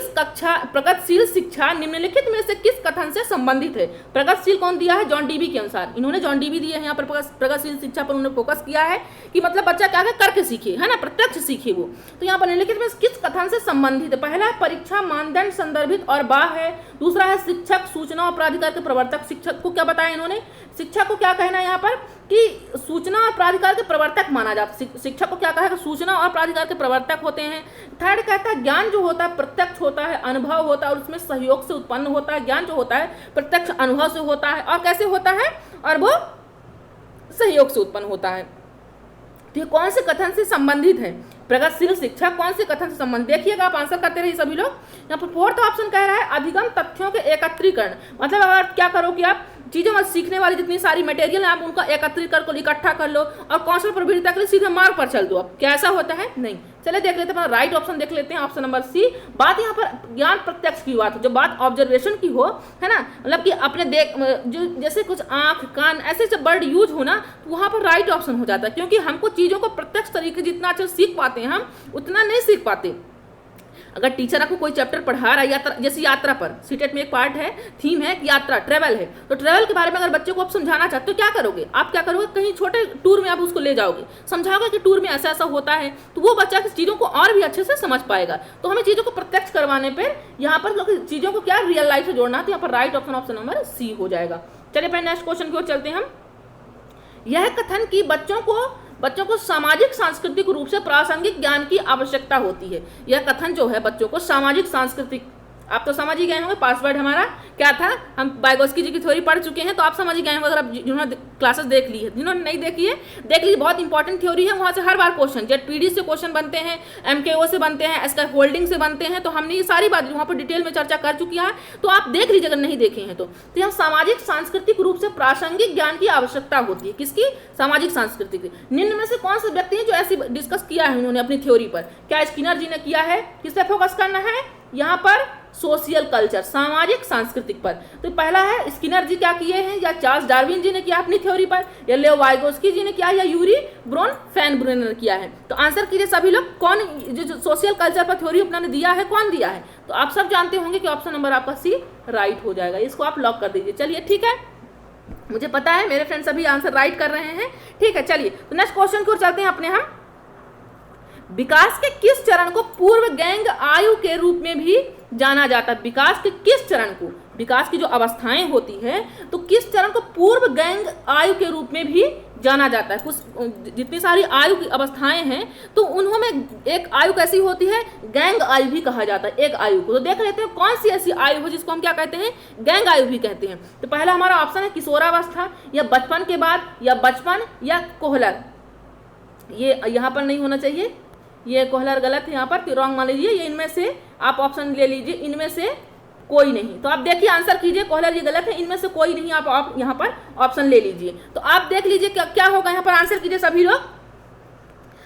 शिक्षा निम्नलिखित में से किस कथन से संबंधित है। प्रगतिशील कौन दिया है, जॉन डीवी के अनुसार, इन्होंने जॉन डीवी दिया है। यहाँ पर प्रगतिशील शिक्षा पर उन्होंने फोकस किया है कि मतलब बच्चा क्या करके सीखे, है ना, प्रत्यक्ष सीखे वो। तो यहाँ पर निम्नलिखित में किस कथन से संबंधित है। पहला है परीक्षा मानदंड संदर्भित और बाह्य है। दूसरा है शिक्षक सूचना और प्राधिकार के प्रवर्तक। शिक्षक को क्या बताया इन्होंने, शिक्षा को क्या कहना है यहाँ पर, कि सूचना और प्राधिकार के प्रवर्तक माना जाता है। शिक्षक को क्या कहा है कि सूचना और प्राधिकार के प्रवर्तक होते हैं। थर्ड कहता है ज्ञान जो होता है प्रत्यक्ष होता है, अनुभव होता है और उसमें सहयोग से उत्पन्न होता है। ज्ञान जो होता है प्रत्यक्ष अनुभव से होता है और कैसे होता है, और वो सहयोग से उत्पन्न होता है। तो ये कौन से कथन से संबंधित है? प्रगतिशील शिक्षा कौन से कथन से संबंधित? देखिएगा, आप आंसर करते रहिए सभी लोग। यहाँ पर फोर्थ ऑप्शन कह रहा है अधिगम तथ्यों के एकत्रीकरण। मतलब अगर क्या करो कि आप चीज़ों में सीखने वाली जितनी सारी मटेरियल है आप उनका एकत्रीकरण को इकट्ठा कर लो और कौशल प्रवृत्ति के लिए सीधे मार्ग पर चल दो। अब क्या ऐसा होता है? नहीं। चलिए देख लेते हैं, राइट ऑप्शन देख लेते हैं, ऑप्शन नंबर सी। बात यहाँ पर ज्ञान प्रत्यक्ष की बात हो, जब बात ऑब्जर्वेशन की हो, है ना, मतलब कि अपने जो जैसे कुछ आंख कान ऐसे जब वर्ड यूज हो ना, तो वहाँ पर राइट ऑप्शन हो जाता है, क्योंकि हमको चीज़ों को प्रत्यक्ष तरीके जितना अच्छा सीख पाते हैं हम उतना नहीं सीख पाते। अगर टीचर आपको कोई चैप्टर पढ़ा रहा है यात्रा, जैसे यात्रा पर सीटेट में एक पार्ट है, थीम है यात्रा, ट्रेवल है, तो ट्रेवल के बारे में अगर बच्चे को आप समझाना चाहते हो क्या करोगे? आप क्या करोगे, कहीं छोटे टूर में आप उसको ले जाओगे, समझाओगे कि टूर में ऐसा ऐसा होता है, तो वो बच्चा चीज़ों को और भी अच्छे से समझ पाएगा। तो हमें चीज़ों को प्रत्यक्ष करवाने पर यहाँ पर चीज़ों को क्या रियल लाइफ से जोड़ना है, तो यहाँ पर right option option number C हो जाएगा। चलिए पहले नेक्स्ट क्वेश्चन की ओर चलते हैं हम। यह कथन कि बच्चों को सामाजिक सांस्कृतिक रूप से प्रासंगिक ज्ञान की आवश्यकता होती है। यह कथन जो है बच्चों को सामाजिक सांस्कृतिक, आप तो समझ ही गए होंगे पासवर्ड हमारा क्या था, हम वाइगोत्स्की जी की थ्योरी पढ़ चुके हैं, तो आप समझ ही गए होंगे। अगर आप जिन्होंने क्लासेस देख ली है, जिन्होंने नहीं देखी है देख लीजिए, बहुत इंपॉर्टेंट थ्योरी है। वहाँ से हर बार क्वेश्चन जेडपीडी से क्वेश्चन बनते हैं, एमकेओ से बनते हैं, एसके होल्डिंग से बनते हैं, तो हमने ये सारी बात वहाँ पर डिटेल में चर्चा कर चुकी है, तो आप देख लीजिए अगर नहीं देखे हैं तो। हम सामाजिक सांस्कृतिक रूप से प्रासंगिक ज्ञान की आवश्यकता होती है, किसकी? सामाजिक सांस्कृतिक। निम्न में से कौन से व्यक्ति हैं जो ऐसी डिस्कस किया है उन्होंने अपनी थ्योरी पर? क्या स्किनर जी ने किया है? किस पे फोकस करना है यहाँ पर? सोशल कल्चर, सामाजिक सांस्कृतिक पर। तो पहला है स्किनर जी क्या किए हैं, या चार्ल्स डार्विन जी ने किया अपनी थ्योरी पर, या लेओ वाइगोत्स्की जी ने किया, या यूरी ब्रोन फैनब्रुनर ने किया है। तो आंसर कीजिए सभी लोग, कौन जो सोशल कल्चर पर थ्योरी अपना दिया है, कौन दिया है? तो आप सब जानते होंगे कि ऑप्शन नंबर आपका सी राइट हो जाएगा। इसको आप लॉक कर दीजिए। चलिए ठीक है, मुझे पता है मेरे फ्रेंड सभी आंसर राइट कर रहे हैं। ठीक है, चलिए तो नेक्स्ट क्वेश्चन की ओर चलते हैं अपने हम। विकास के किस चरण को पूर्व गैंग आयु के रूप में भी जाना जाता है? विकास के किस चरण को, विकास की जो अवस्थाएं होती है, तो किस चरण को पूर्व गैंग आयु के रूप में भी जाना जाता है? कुछ जितनी सारी आयु की अवस्थाएं हैं तो उन्होंने एक आयु कैसी होती है? गैंग आयु भी कहा जाता है एक आयु को। तो देख लेते हैं कौन सी ऐसी आयु हो जिसको हम क्या कहते हैं? गैंग आयु भी कहते हैं। तो पहला हमारा ऑप्शन है किशोरावस्था, या बचपन के बाद, या बचपन, या कोहलर। ये यहाँ पर नहीं होना चाहिए, ये कोहलर गलत है, यहाँ पर रॉन्ग मान लीजिए। ये इनमें से आप ऑप्शन ले लीजिए, इनमें से कोई नहीं। तो आप देखिए आंसर कीजिए, कोहलर ये गलत है, इनमें से कोई नहीं, आप यहाँ पर ऑप्शन ले लीजिए। तो आप देख लीजिए क्या होगा यहाँ पर। आंसर कीजिए सभी लोग,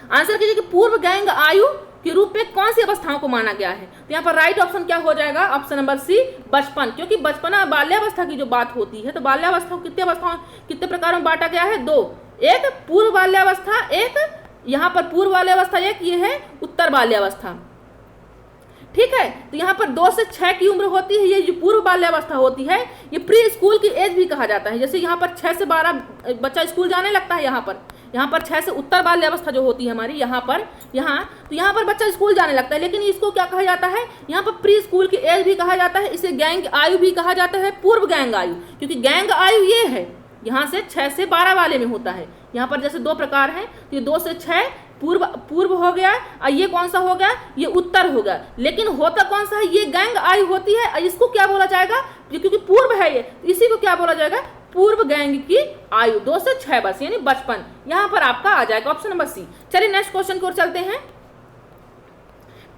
आंसर कीजिए कि पूर्व गैंग आयु के रूप में कौन सी अवस्थाओं को माना गया है। तो यहाँ पर राइट ऑप्शन क्या हो जाएगा? ऑप्शन नंबर सी बचपन, क्योंकि बचपना बाल्यावस्था की जो बात होती है, तो बाल्यावस्था को कितने प्रकारों में बांटा गया है? दो, एक पूर्व बाल्यावस्था, एक यहाँ पर पूर्व बाल्यावस्था, एक ये है उत्तर बाल्यावस्था। ठीक है, तो यहाँ पर 2 से 6 की उम्र होती है, ये जो पूर्व बाल्यावस्था होती है, ये प्री स्कूल की एज भी कहा जाता है। जैसे यहाँ पर 6 से 12 बच्चा स्कूल जाने लगता है, यहाँ पर 6 से उत्तर बाल्यावस्था जो होती है हमारी, यहाँ पर बच्चा स्कूल जाने लगता है, लेकिन इसको क्या कहा जाता है? यहाँ पर प्री स्कूल की एज भी कहा जाता है, इसे गैंग आयु भी कहा जाता है, पूर्व गैंग आयु, क्योंकि गैंग आयु ये है यहाँ से 6 से 12 वाले में होता है। यहाँ पर जैसे 2 प्रकार हैं, तो ये 2 से 6 पूर्व हो गया, और ये कौन सा हो गया? ये उत्तर हो गया। लेकिन होता कौन सा है? ये गैंग आयु होती है। इसको क्या बोला जाएगा? क्योंकि पूर्व है ये, इसी को क्या बोला जाएगा? पूर्व गैंग की आयु 2 से 6 बस, यानी बचपन। यहाँ पर आपका आ जाएगा ऑप्शन नंबर सी। चलिए नेक्स्ट क्वेश्चन की ओर चलते हैं।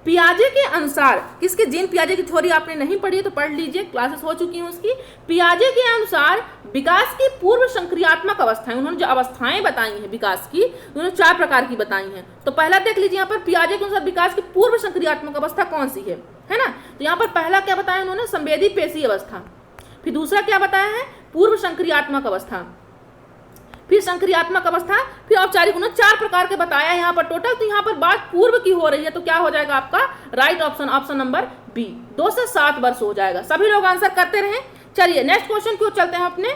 पियाजे के अनुसार, किसके? जीन पियाजे की थ्योरी आपने नहीं पढ़ी है तो पढ़ लीजिए, क्लासेस हो चुकी हैं उसकी। पियाजे के अनुसार विकास की पूर्व संक्रियात्मक अवस्थाएं, उन्होंने जो अवस्थाएं बताई हैं विकास की, उन्होंने 4 प्रकार की बताई हैं। तो पहला देख लीजिए यहाँ पर, पियाजे के अनुसार विकास की पूर्व संक्रियात्मक अवस्था कौन सी है ना? तो यहाँ पर पहला क्या बताया उन्होंने? संवेदी पेशी अवस्था। फिर दूसरा क्या बताया है? पूर्व संक्रियात्मक अवस्था, फिर संक्रियात्मक अवस्था, फिर औपचारिक। उन्होंने 4 प्रकार के बताया यहाँ पर टोटल। तो यहाँ पर बात पूर्व की हो रही है, तो क्या हो जाएगा आपका right option, option number B, 2 से 7 वर्ष हो जाएगा। सभी लोग आंसर करते रहें। चलिए नेक्स्ट क्वेश्चन की ओर चलते हैं अपने।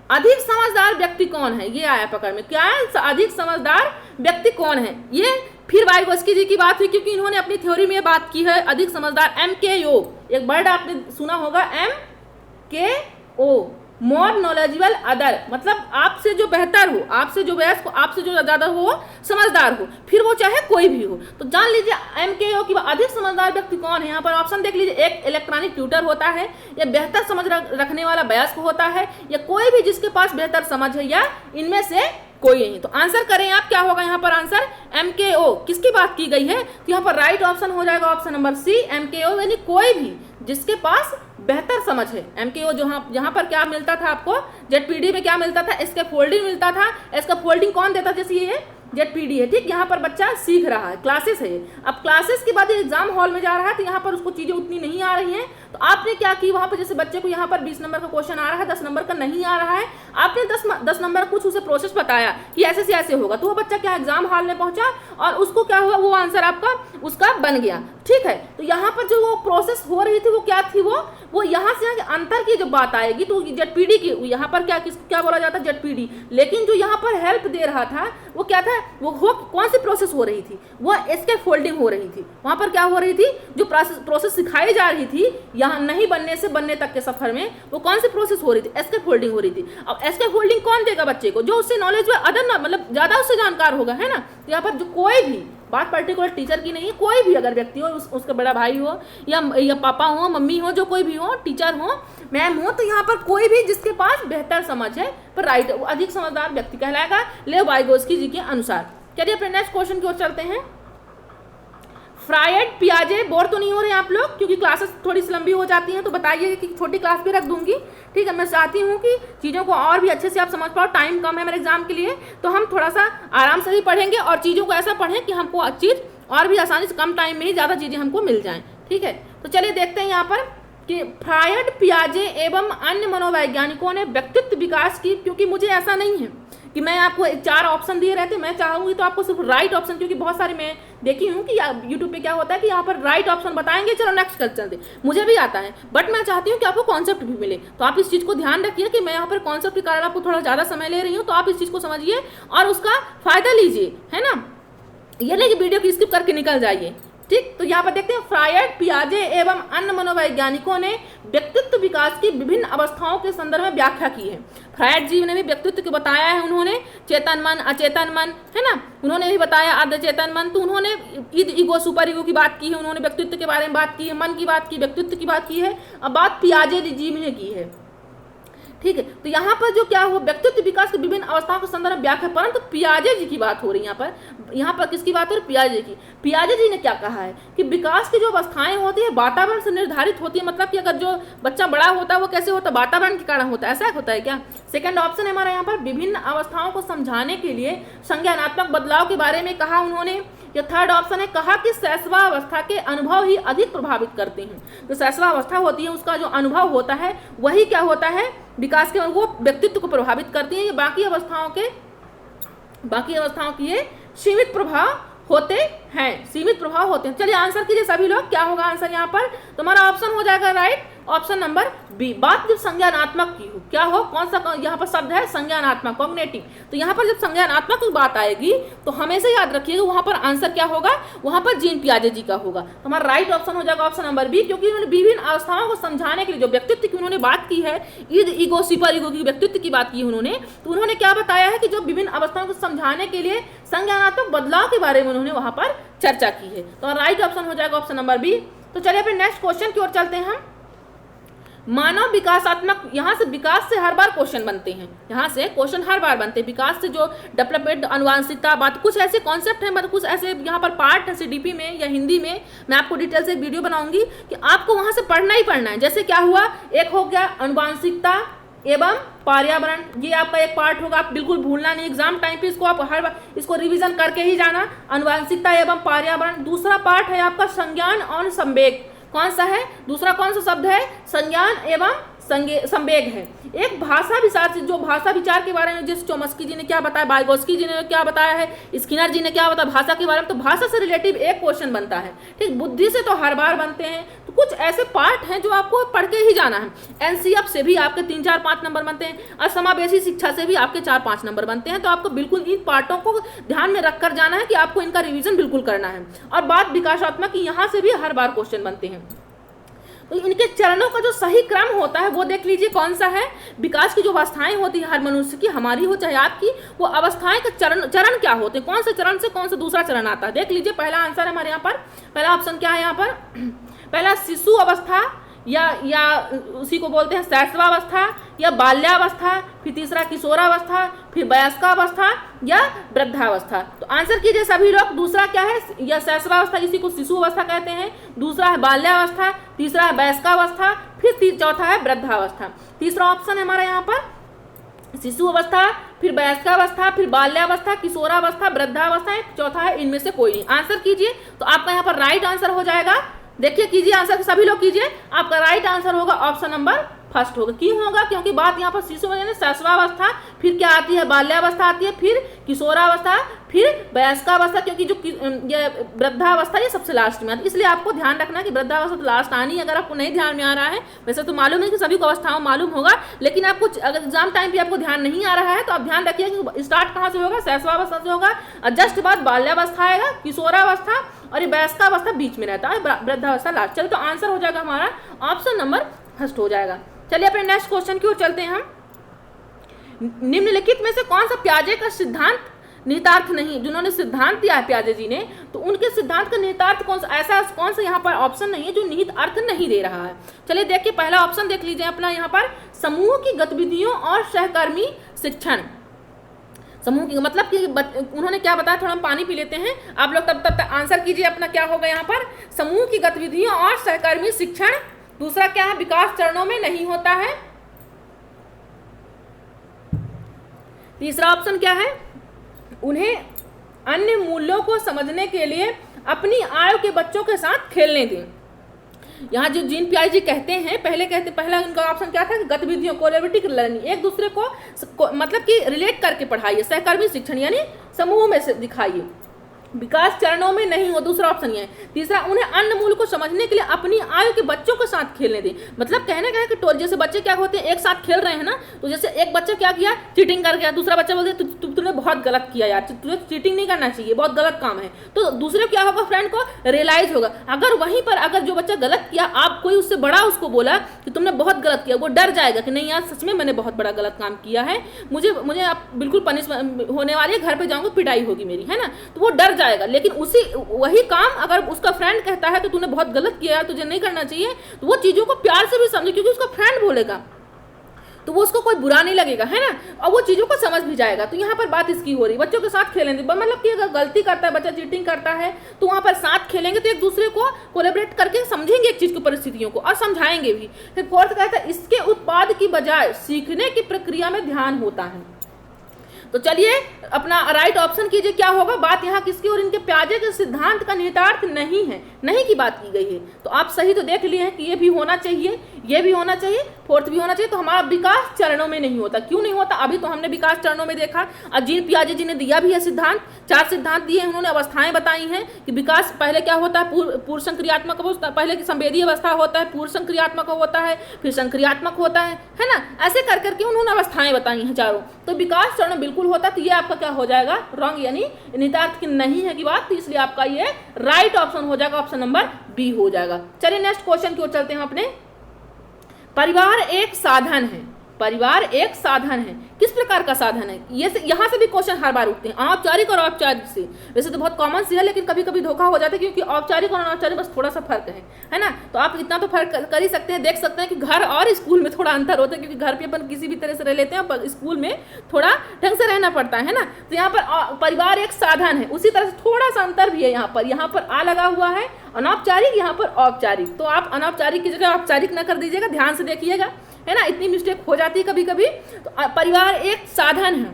अधिक समझदार व्यक्ति कौन है? ये आया पकड़ में, क्या है? अधिक समझदार व्यक्ति कौन है? ये फिर वाइगोत्स्की जी की बात हुई, क्योंकि इन्होंने अपनी थ्योरी में बात की है अधिक समझदार। MKO, एक वर्ड आपने सुना होगा, MKO, मोर नॉलेजेबल अदर, मतलब आपसे जो बेहतर हो, आपसे जो वयस्क हो, आपसे जो ज़्यादा हो, समझदार हो, फिर वो चाहे कोई भी हो। तो जान लीजिए MKO की अधिक समझदार व्यक्ति कौन है। यहाँ पर ऑप्शन देख लीजिए, एक इलेक्ट्रॉनिक ट्यूटर होता है, या बेहतर समझ रखने वाला वयस्क होता है, या कोई भी जिसके पास बेहतर समझ है, या इनमें से कोई नहीं। तो आंसर करें आप, क्या होगा यहाँ पर आंसर MKO। किसकी बात की गई है? तो यहाँ पर राइट ऑप्शन हो जाएगा ऑप्शन नंबर सी, MKO, यानी कोई भी जिसके पास बेहतर समझ है। MKO जो यहाँ पर क्या मिलता था आपको, ZPD में क्या मिलता था, इसके फोल्डिंग मिलता था। इसका फोल्डिंग कौन देता, जैसे ये ZPD है, ठीक। यहाँ पर बच्चा सीख रहा है, क्लासेस है। अब क्लासेस के बाद एग्जाम हॉल में जा रहा है, तो यहाँ पर उसको चीजें उतनी नहीं आ रही हैं। तो आपने क्या की, वहां पर जैसे बच्चे को यहाँ पर 20 नंबर का क्वेश्चन आ रहा है, 10 नंबर का नहीं आ रहा है, आपने 10 नंबर कुछ उसे प्रोसेस बताया कि ऐसे से ऐसे होगा, तो वो बच्चा क्या एग्जाम हॉल में पहुंचा और उसको क्या हुआ, वो आंसर आपका उसका बन गया, ठीक है। तो यहाँ पर जो वो प्रोसेस हो रही थी वो क्या थी, वो यहाँ से अंतर की जब बात आएगी तो ZPD की, यहाँ पर क्या बोला जाता है, ZPD। लेकिन जो यहाँ पर हेल्प दे रहा था वो क्या था, वो कौन सी प्रोसेस हो रही थी, वो एस्केप फोल्डिंग हो रही थी। वहां पर क्या हो रही थी, जो प्रोसेस सिखाई जा रही थी यहाँ नहीं बनने से बनने तक के सफर में, वो कौन सी प्रोसेस हो रही थी, एस्केप फोल्डिंग हो रही थी। अब एस्केप फोल्डिंग कौन देगा बच्चे को, जो उससे नॉलेज में अदर ना, मतलब ज्यादा उससे जानकार होगा, है ना। तो यहाँ पर जो कोई भी बात पर्टिकुलर टीचर की नहीं है, कोई भी अगर व्यक्ति हो, उसका बड़ा भाई हो या पापा हो, मम्मी हो, जो कोई भी हो, टीचर हो, मैम हो, तो यहाँ पर कोई भी जिसके पास बेहतर समझ है पर राइट, अधिक समझदार व्यक्ति कहलाएगा, लेव वाइगोस्की जी के अनुसार। चलिए अपने नेक्स्ट क्वेश्चन की ओर चलते हैं। फ्रायड, पियाजे, बोर तो नहीं हो रहे आप लोग, क्योंकि क्लासेस थोड़ी सी लंबी हो जाती हैं, तो बताइए कि छोटी क्लास भी रख दूंगी, ठीक है। मैं चाहती हूँ कि चीज़ों को और भी अच्छे से आप समझ पाओ, टाइम कम है मेरे एग्जाम के लिए, तो हम थोड़ा सा आराम से ही पढ़ेंगे और चीज़ों को ऐसा पढ़ें कि हमको चीज़ और भी आसानी से कम टाइम में ही ज़्यादा चीज़ें हमको मिल जाएँ, ठीक है। तो चलिए देखते हैं यहाँ पर कि फ्रायड, पियाजे एवं अन्य मनोवैज्ञानिकों ने व्यक्तित्व विकास की, क्योंकि मुझे ऐसा नहीं है कि मैं आपको 4 ऑप्शन दिए रहते, मैं चाहूंगी तो आपको सिर्फ राइट ऑप्शन, क्योंकि बहुत सारे मैं देखी हूँ कि यूट्यूब पे क्या होता है कि यहाँ पर राइट ऑप्शन बताएंगे, चलो नेक्स्ट कर चलते, मुझे भी आता है, बट मैं चाहती हूँ कि आपको कॉन्सेप्ट भी मिले। तो आप इस चीज़ को ध्यान रखिए कि मैं यहाँ पर कॉन्सेप्ट के कारण आपको थोड़ा ज़्यादा समय ले रही हूँ, तो आप इस चीज़ को समझिए और उसका फायदा लीजिए, है ना। ये नहीं कि वीडियो को स्किप करके निकल जाइए, ठीक। तो यहाँ पर देखते हैं, फ्रायड, पियाजे एवं अन्य मनोवैज्ञानिकों ने व्यक्तित्व विकास की विभिन्न अवस्थाओं के संदर्भ में व्याख्या की है। फ्रायड जी ने भी व्यक्तित्व को बताया है, उन्होंने चेतन मन, अचेतन मन, है ना, उन्होंने भी बताया अर्ध चेतन मन। तो उन्होंने ईगो, सुपर ईगो की बात की है, उन्होंने व्यक्तित्व के बारे में बात की है, मन की बात की, व्यक्तित्व की बात की है। अब बात पियाजे जी ने की है, ठीक है। तो यहाँ पर जो क्या हो, व्यक्तित्व विकास की विभिन्न अवस्थाओं के संदर्भ में व्याख्या, परंतु पियाजे जी की बात हो रही है यहाँ पर किसकी बात हो रही है, पियाजे की। पियाजे जी ने क्या कहा है कि विकास की जो अवस्थाएं होती है वातावरण से निर्धारित होती है, मतलब कि अगर जो बच्चा बड़ा होता है वो कैसे होता है, वातावरण के कारण होता है, ऐसा होता है क्या। सेकंड ऑप्शन है हमारा यहाँ पर, विभिन्न अवस्थाओं को समझाने के लिए संज्ञानात्मक बदलाव के बारे में कहा उन्होंने। या थर्ड ऑप्शन है, कहा कि शैशवावस्था के अनुभव ही अधिक प्रभावित करते हैं। जो शैशवावस्था होती है उसका जो अनुभव होता है वही क्या होता है, विकास के, वो व्यक्तित्व को प्रभावित करती है। ये बाकी अवस्थाओं की ये सीमित प्रभाव होते हैं, सीमित प्रभाव होते हैं। चलिए आंसर कीजिए सभी लोग, क्या होगा आंसर यहाँ पर, तुम्हारा ऑप्शन हो जाएगा राइट, ऑप्शन नंबर बी। बात जब संज्ञानात्मक की हो, क्या हो, कौन सा यहाँ पर शब्द है, संज्ञानात्मक, कॉग्निटिव। तो यहाँ पर जब संज्ञानात्मक की बात आएगी तो हमेशा याद रखिएगा वहां पर आंसर क्या होगा, वहां पर जीन पियाजे जी का होगा। तो हमारा राइट ऑप्शन हो जाएगा ऑप्शन नंबर बी, क्योंकि उन्होंने विभिन्न अवस्थाओं को समझाने के लिए जो व्यक्तित्व की उन्होंने बात की है, ईगो, सुपर ईगो की व्यक्तित्व की बात की उन्होंने, तो उन्होंने क्या बताया है कि जो विभिन्न अवस्थाओं को समझाने के लिए संज्ञानात्मक बदलाव के बारे में उन्होंने वहां पर चर्चा की है। तो राइट ऑप्शन हो जाएगा ऑप्शन नंबर बी। तो चलिए फिर नेक्स्ट क्वेश्चन की ओर चलते हैं हम। मानव विकासात्मक, यहाँ से विकास से हर बार क्वेश्चन बनते हैं, यहाँ से क्वेश्चन हर बार बनते हैं। विकास से जो डेवलपमेंट, अनुवांशिकता, बात कुछ ऐसे कॉन्सेप्ट हैं, मतलब कुछ ऐसे यहाँ पर पार्ट है CDP में या हिंदी में, मैं आपको डिटेल से एक वीडियो बनाऊंगी कि आपको वहाँ से पढ़ना ही पढ़ना है। जैसे क्या हुआ, एक हो गया अनुवांशिकता एवं पर्यावरण, ये आपका एक पार्ट होगा, आप बिल्कुल भूलना नहीं, एग्जाम टाइम पे इसको आप हर बार इसको रिवीजन करके ही जाना, अनुवांशिकता एवं पर्यावरण। दूसरा पार्ट है आपका संज्ञान और संवेग, कौन सा है, दूसरा कौन सा शब्द है, संज्ञान एवं संवेग है। एक भाषा विचार, जो भाषा विचार के बारे में जिस चोम्स्की जी ने क्या बताया, वाइगोस्की जी ने क्या बताया है, स्किनर जी ने क्या बताया भाषा के बारे में, तो भाषा से रिलेटिव एक क्वेश्चन बनता है, ठीक। बुद्धि से तो हर बार बनते हैं, तो कुछ ऐसे पार्ट हैं जो आपको पढ़ के ही जाना है। NCF से भी आपके 3, 4, 5 नंबर बनते हैं और समावेशी शिक्षा से भी आपके 4, 5 नंबर बनते हैं। तो आपको बिल्कुल इन पार्टों को ध्यान में रखकर जाना है कि आपको इनका रिविजन बिल्कुल करना है। और बात विकासात्मक की, यहाँ से भी हर बार क्वेश्चन बनते हैं। तो इनके चरणों का जो सही क्रम होता है वो देख लीजिए कौन सा है। विकास की जो अवस्थाएं होती है हर मनुष्य की, हमारी हो चाहे आपकी, वो अवस्थाएं का चरण क्या होते हैं, कौन से चरण से कौन सा दूसरा चरण आता है। देख लीजिए पहला आंसर है हमारे यहाँ पर, पहला ऑप्शन क्या है यहाँ पर, पहला शिशु अवस्था या उसी को बोलते हैं शैशवावस्था या बाल्यावस्था, फिर तीसरा किशोरावस्था, फिर वयस्कावस्था या वृद्धावस्था। तो आंसर कीजिए सभी लोग, दूसरा क्या है, या शैशवावस्था इसी को शिशु अवस्था कहते हैं, दूसरा है बाल्यावस्था, तीसरा है वयस्कावस्था, फिर चौथा है वृद्धावस्था। तीसरा ऑप्शन है हमारा यहाँ पर शिशु अवस्था, फिर वयस्कावस्था, फिर बाल्यावस्था, किशोरावस्था, वृद्धावस्था, चौथा है इनमें से कोई नहीं। आंसर कीजिए, तो आपका यहाँ पर राइट आंसर हो जाएगा, देखिए कीजिए आंसर सभी लोग कीजिए, आपका राइट आंसर होगा ऑप्शन नंबर फर्स्ट होगा। क्यों होगा, क्योंकि बात यहाँ पर शिशु में शैशवावस्था, फिर क्या आती है बाल्यावस्था आती है, फिर किशोरावस्था, फिर वयस्कावस्था, क्योंकि जो ये वृद्धावस्था ये सबसे लास्ट में आती है। इसलिए आपको ध्यान रखना कि वृद्धावस्था तो लास्ट आनी है। अगर आपको नहीं ध्यान में आ रहा है, वैसे तो मालूम है कि सभी को अवस्थाओं मालूम होगा, लेकिन आपको अगर एग्जाम टाइम पे आपको ध्यान नहीं आ रहा है तो आप ध्यान रखिए कि स्टार्ट कहाँ से होगा, शैशवावस्था से होगा, और जस्ट बाद बाल्यावस्था आएगा, किशोरावस्था और ये वयस्कावस्था बीच में रहता है, वृद्धावस्था लास्ट। चलिए तो आंसर हो जाएगा हमारा ऑप्शन नंबर फर्स्ट हो जाएगा। चलिए अपने नेक्स्ट क्वेश्चन की ओर चलते हैं हम। निम्नलिखित में से कौन सा पियाजे का सिद्धांत निहितार्थ नहीं, जिन्होंने सिद्धांत दिया है पियाजे जी ने, तो उनके सिद्धांत का निहितार्थ कौन सा, ऐसा कौन सा यहाँ पर ऑप्शन नहीं है जो निहित अर्थ नहीं दे रहा है। चलिए देखिए पहला ऑप्शन देख लीजिए अपना यहाँ पर, समूह की गतिविधियों और सहकर्मी शिक्षण। समूह की मतलब कि उन्होंने क्या बताया, थोड़ा हम पानी पी लेते हैं, आप लोग तब तक आंसर कीजिए अपना क्या होगा यहाँ पर, समूह की गतिविधियों और सहकर्मी शिक्षण। दूसरा क्या है, विकास चरणों में नहीं होता है। तीसरा ऑप्शन क्या है, उन्हें अन्य मूल्यों को समझने के लिए अपनी आयु के बच्चों के साथ खेलने दें। यहाँ जो जीन पियाजे जी कहते हैं, पहला इनका ऑप्शन क्या था, गतिविधियों कोलैबोरेटिव लर्निंग, एक दूसरे को मतलब कि रिलेट करके पढ़ाइए, सहकर्मी शिक्षण यानी समूह में से दिखाइए, विकास चरणों में नहीं हो, दूसरा ऑप्शन ये है। तीसरा, उन्हें अन्य मूल को समझने के लिए अपनी आयु के बच्चों के साथ खेलने दें। मतलब कहने का है कि जैसे बच्चे क्या होते हैं एक साथ खेल रहे हैं ना, तो जैसे एक बच्चा क्या किया, चीटिंग कर गया, दूसरा बच्चा बोलते तूने बहुत गलत किया यार, तुझे चीटिंग नहीं करना चाहिए, बहुत गलत काम है, तो दूसरे क्या होगा, फ्रेंड को रियलाइज होगा। अगर वहीं पर अगर जो बच्चा गलत किया, आप कोई उससे बड़ा उसको बोला कि तुमने बहुत गलत किया, वो डर जाएगा कि नहीं यार सच में मैंने बहुत बड़ा गलत काम किया है, मुझे आप बिल्कुल पनिशमेंट होने वाली है, घर पे जाऊंगा पिटाई होगी मेरी, है ना, तो वो डर जाएगा। लेकिन वही काम अगर उसका फ्रेंड कहता है कि तूने बहुत गलत किया, तुझे नहीं करना चाहिए, तो वो चीजों को प्यार से भी समझे, क्योंकि उसका फ्रेंड बोलेगा तो वो उसको कोई बुरा नहीं लगेगा, है ना, और वो चीजों को समझ भी जाएगा। तो यहाँ पर बात इसकी हो रही, बच्चों के साथ खेलेंगे, मतलब कि अगर गलती करता है बच्चा, चीटिंग करता है, तो वहाँ पर साथ खेलेंगे तो एक दूसरे को कोलैबोरेट करके समझेंगे एक चीज की परिस्थितियों को और समझाएंगे भी। फिर फोर्थ कहता है, इसके उत्पाद की बजाय सीखने की प्रक्रिया में ध्यान होता है। तो चलिए अपना राइट ऑप्शन कीजिए, क्या होगा, बात यहाँ किसकी और इनके पियाजे के सिद्धांत का निहितार्थ नहीं है, नहीं की बात की गई है। तो आप सही तो देख लिए हैं कि ये भी होना चाहिए, ये भी होना चाहिए, फोर्थ भी होना चाहिए। तो हमारा विकास चरणों में नहीं होता, क्यों नहीं होता, अभी तो हमने विकास चरणों में देखा। और जीन पियाजे जी ने दिया भी है सिद्धांत, 4 सिद्धांत दिए हैं उन्होंने, अवस्थाएं बताई हैं कि विकास पहले क्या होता है, पूर्व संक्रियात्मक अवस्था, पहले की संवेदी अवस्था होता है, पूर्व संक्रियात्मक होता है, फिर संक्रियात्मक होता है ना, ऐसे कर करके उन्होंने अवस्थाएं बताई हैं चारों। तो विकास चरण बिल्कुल होता, तो ये आपका क्या हो जाएगा, रॉन्ग, यानी निहितार्थ की नहीं है की बात, तो इसलिए आपका ये राइट ऑप्शन हो जाएगा, ऑप्शन नंबर बी हो जाएगा। चलिए नेक्स्ट क्वेश्चन की ओर चलते हैं अपने। परिवार एक साधन है, परिवार एक साधन है, किस प्रकार का साधन है, ये यहाँ से भी क्वेश्चन हर बार उठते हैं, अनौपचारिक और औपचारिक से। वैसे तो बहुत कॉमन सी है, लेकिन कभी कभी धोखा हो जाता है, क्योंकि औपचारिक और अनौपचारिक बस थोड़ा सा फर्क है ना। तो आप इतना तो फर्क कर ही सकते हैं, देख सकते हैं कि घर और स्कूल में थोड़ा अंतर होता है, क्योंकि घर पे अपन किसी भी तरह से रह लेते हैं, पर स्कूल में थोड़ा ढंग से रहना पड़ता है ना। तो यहाँ पर परिवार एक साधन है, उसी तरह से थोड़ा सा अंतर भी है, यहाँ पर आ लगा हुआ है अनौपचारिक, यहाँ पर औपचारिक। तो आप अनौपचारिक की जगह औपचारिक ना कर दीजिएगा, ध्यान से देखिएगा, है ना, इतनी मिस्टेक हो जाती है कभी कभी। तो परिवार एक साधन है,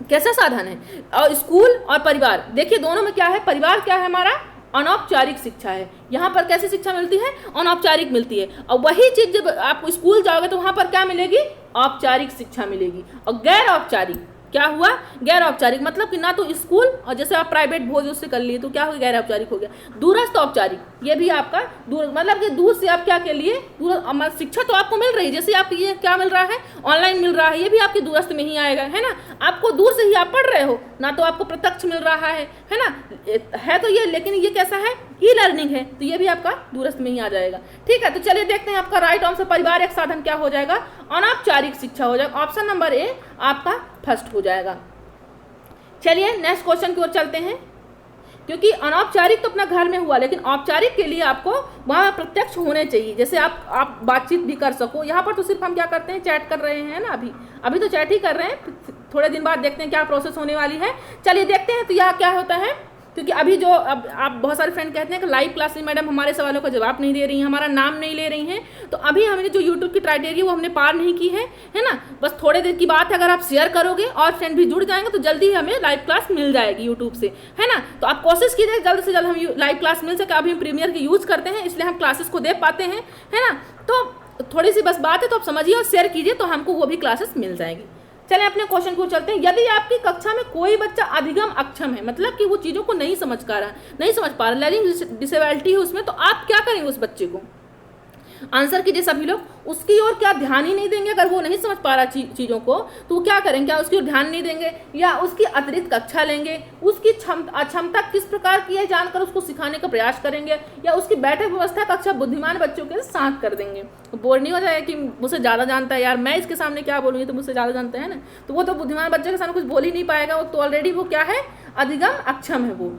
कैसा साधन है, और स्कूल और परिवार देखिए दोनों में क्या है, परिवार क्या है हमारा, अनौपचारिक शिक्षा है, यहाँ पर कैसी शिक्षा मिलती है, अनौपचारिक मिलती है। और वही चीज जब आप स्कूल जाओगे तो वहां पर क्या मिलेगी, औपचारिक शिक्षा मिलेगी। और गैर औपचारिक क्या हुआ, गैर औपचारिक मतलब कि ना तो स्कूल, और जैसे आप प्राइवेट भोज उससे कर लिए तो क्या हो गया, गैर औपचारिक हो गया। दूरस्थ औपचारिक, ये भी आपका दूर, मतलब कि दूर से आप क्या के लिए, दूर शिक्षा तो आपको मिल रही है, जैसे आपको ये क्या मिल रहा है, ऑनलाइन मिल रहा है, ये भी आपके दूरस्थ में ही आएगा, है ना, आपको दूर से ही आप पढ़ रहे हो, ना तो आपको प्रत्यक्ष मिल रहा है ना, है तो ये, लेकिन ये कैसा है, ई लर्निंग है, तो ये भी आपका दूरस्थ में ही आ जाएगा। ठीक है, तो चलिए देखते हैं आपका राइट आंसर परिवार एक साधन क्या हो जाएगा, अनौपचारिक शिक्षा हो जाएगा। ऑप्शन नंबर ए आपका फर्स्ट हो जाएगा। चलिए नेक्स्ट क्वेश्चन की ओर चलते हैं। क्योंकि अनौपचारिक तो अपना घर में हुआ, लेकिन औपचारिक के लिए आपको वहाँ प्रत्यक्ष होने चाहिए, जैसे आप बातचीत भी कर सको। यहाँ पर तो सिर्फ हम क्या करते हैं, चैट कर रहे हैं ना, अभी तो चैट ही कर रहे हैं, थोड़े दिन बाद देखते हैं क्या प्रोसेस होने वाली है। चलिए देखते हैं तो यहाँ क्या होता है। क्योंकि अभी जो अब आप बहुत सारे फ्रेंड कहते हैं कि लाइव क्लास में मैडम हमारे सवालों का जवाब नहीं दे रही हैं, हमारा नाम नहीं ले रही हैं, तो अभी हमने जो यूट्यूब की क्राइटेरिया वो हमने पार नहीं की है ना। बस थोड़े देर की बात है, अगर आप शेयर करोगे और फ्रेंड भी जुड़ जाएंगे तो जल्दी ही हमें लाइव क्लास मिल जाएगी यूट्यूब से, है ना। तो आप कोशिश कीजिए जल्द से जल्द हम लाइव क्लास मिल सके। अभी हम प्रीमियर की यूज़ करते हैं, इसलिए हम क्लासेस को दे पाते हैं, है ना। तो थोड़ी सी बस बात है, तो आप समझिए और शेयर कीजिए, तो हमको वो भी क्लासेस मिल जाएगी। चलिए अपने क्वेश्चन को चलते हैं। यदि आपकी कक्षा में कोई बच्चा अधिगम अक्षम है, मतलब कि वो चीज़ों को नहीं समझ पा रहा, लर्निंग डिसेबिलिटी है उसमें, तो आप क्या करेंगे उस बच्चे को? आंसर कीजिए सभी लोग। उसकी ओर क्या ध्यान ही नहीं देंगे? अगर वो नहीं समझ पा रहा चीज़ों को, तो वो क्या करेंगे? क्या उसकी ओर ध्यान नहीं देंगे, या उसकी अतिरिक्त कक्षा लेंगे? उसकी अक्षमता किस प्रकार की है जानकर उसको सिखाने का प्रयास करेंगे, या उसकी बैठक व्यवस्था कक्षा बुद्धिमान बच्चों के साथ कर देंगे? बोर नहीं हो जाएगा कि मुझसे ज़्यादा जानता है यार, मैं इसके सामने क्या बोलूँगी, तो मुझसे ज़्यादा जानता है ना। तो वो तो बुद्धिमान बच्चे के सामने कुछ बोल ही नहीं पाएगा, वो तो ऑलरेडी वो क्या है, अधिगम अक्षम है वो।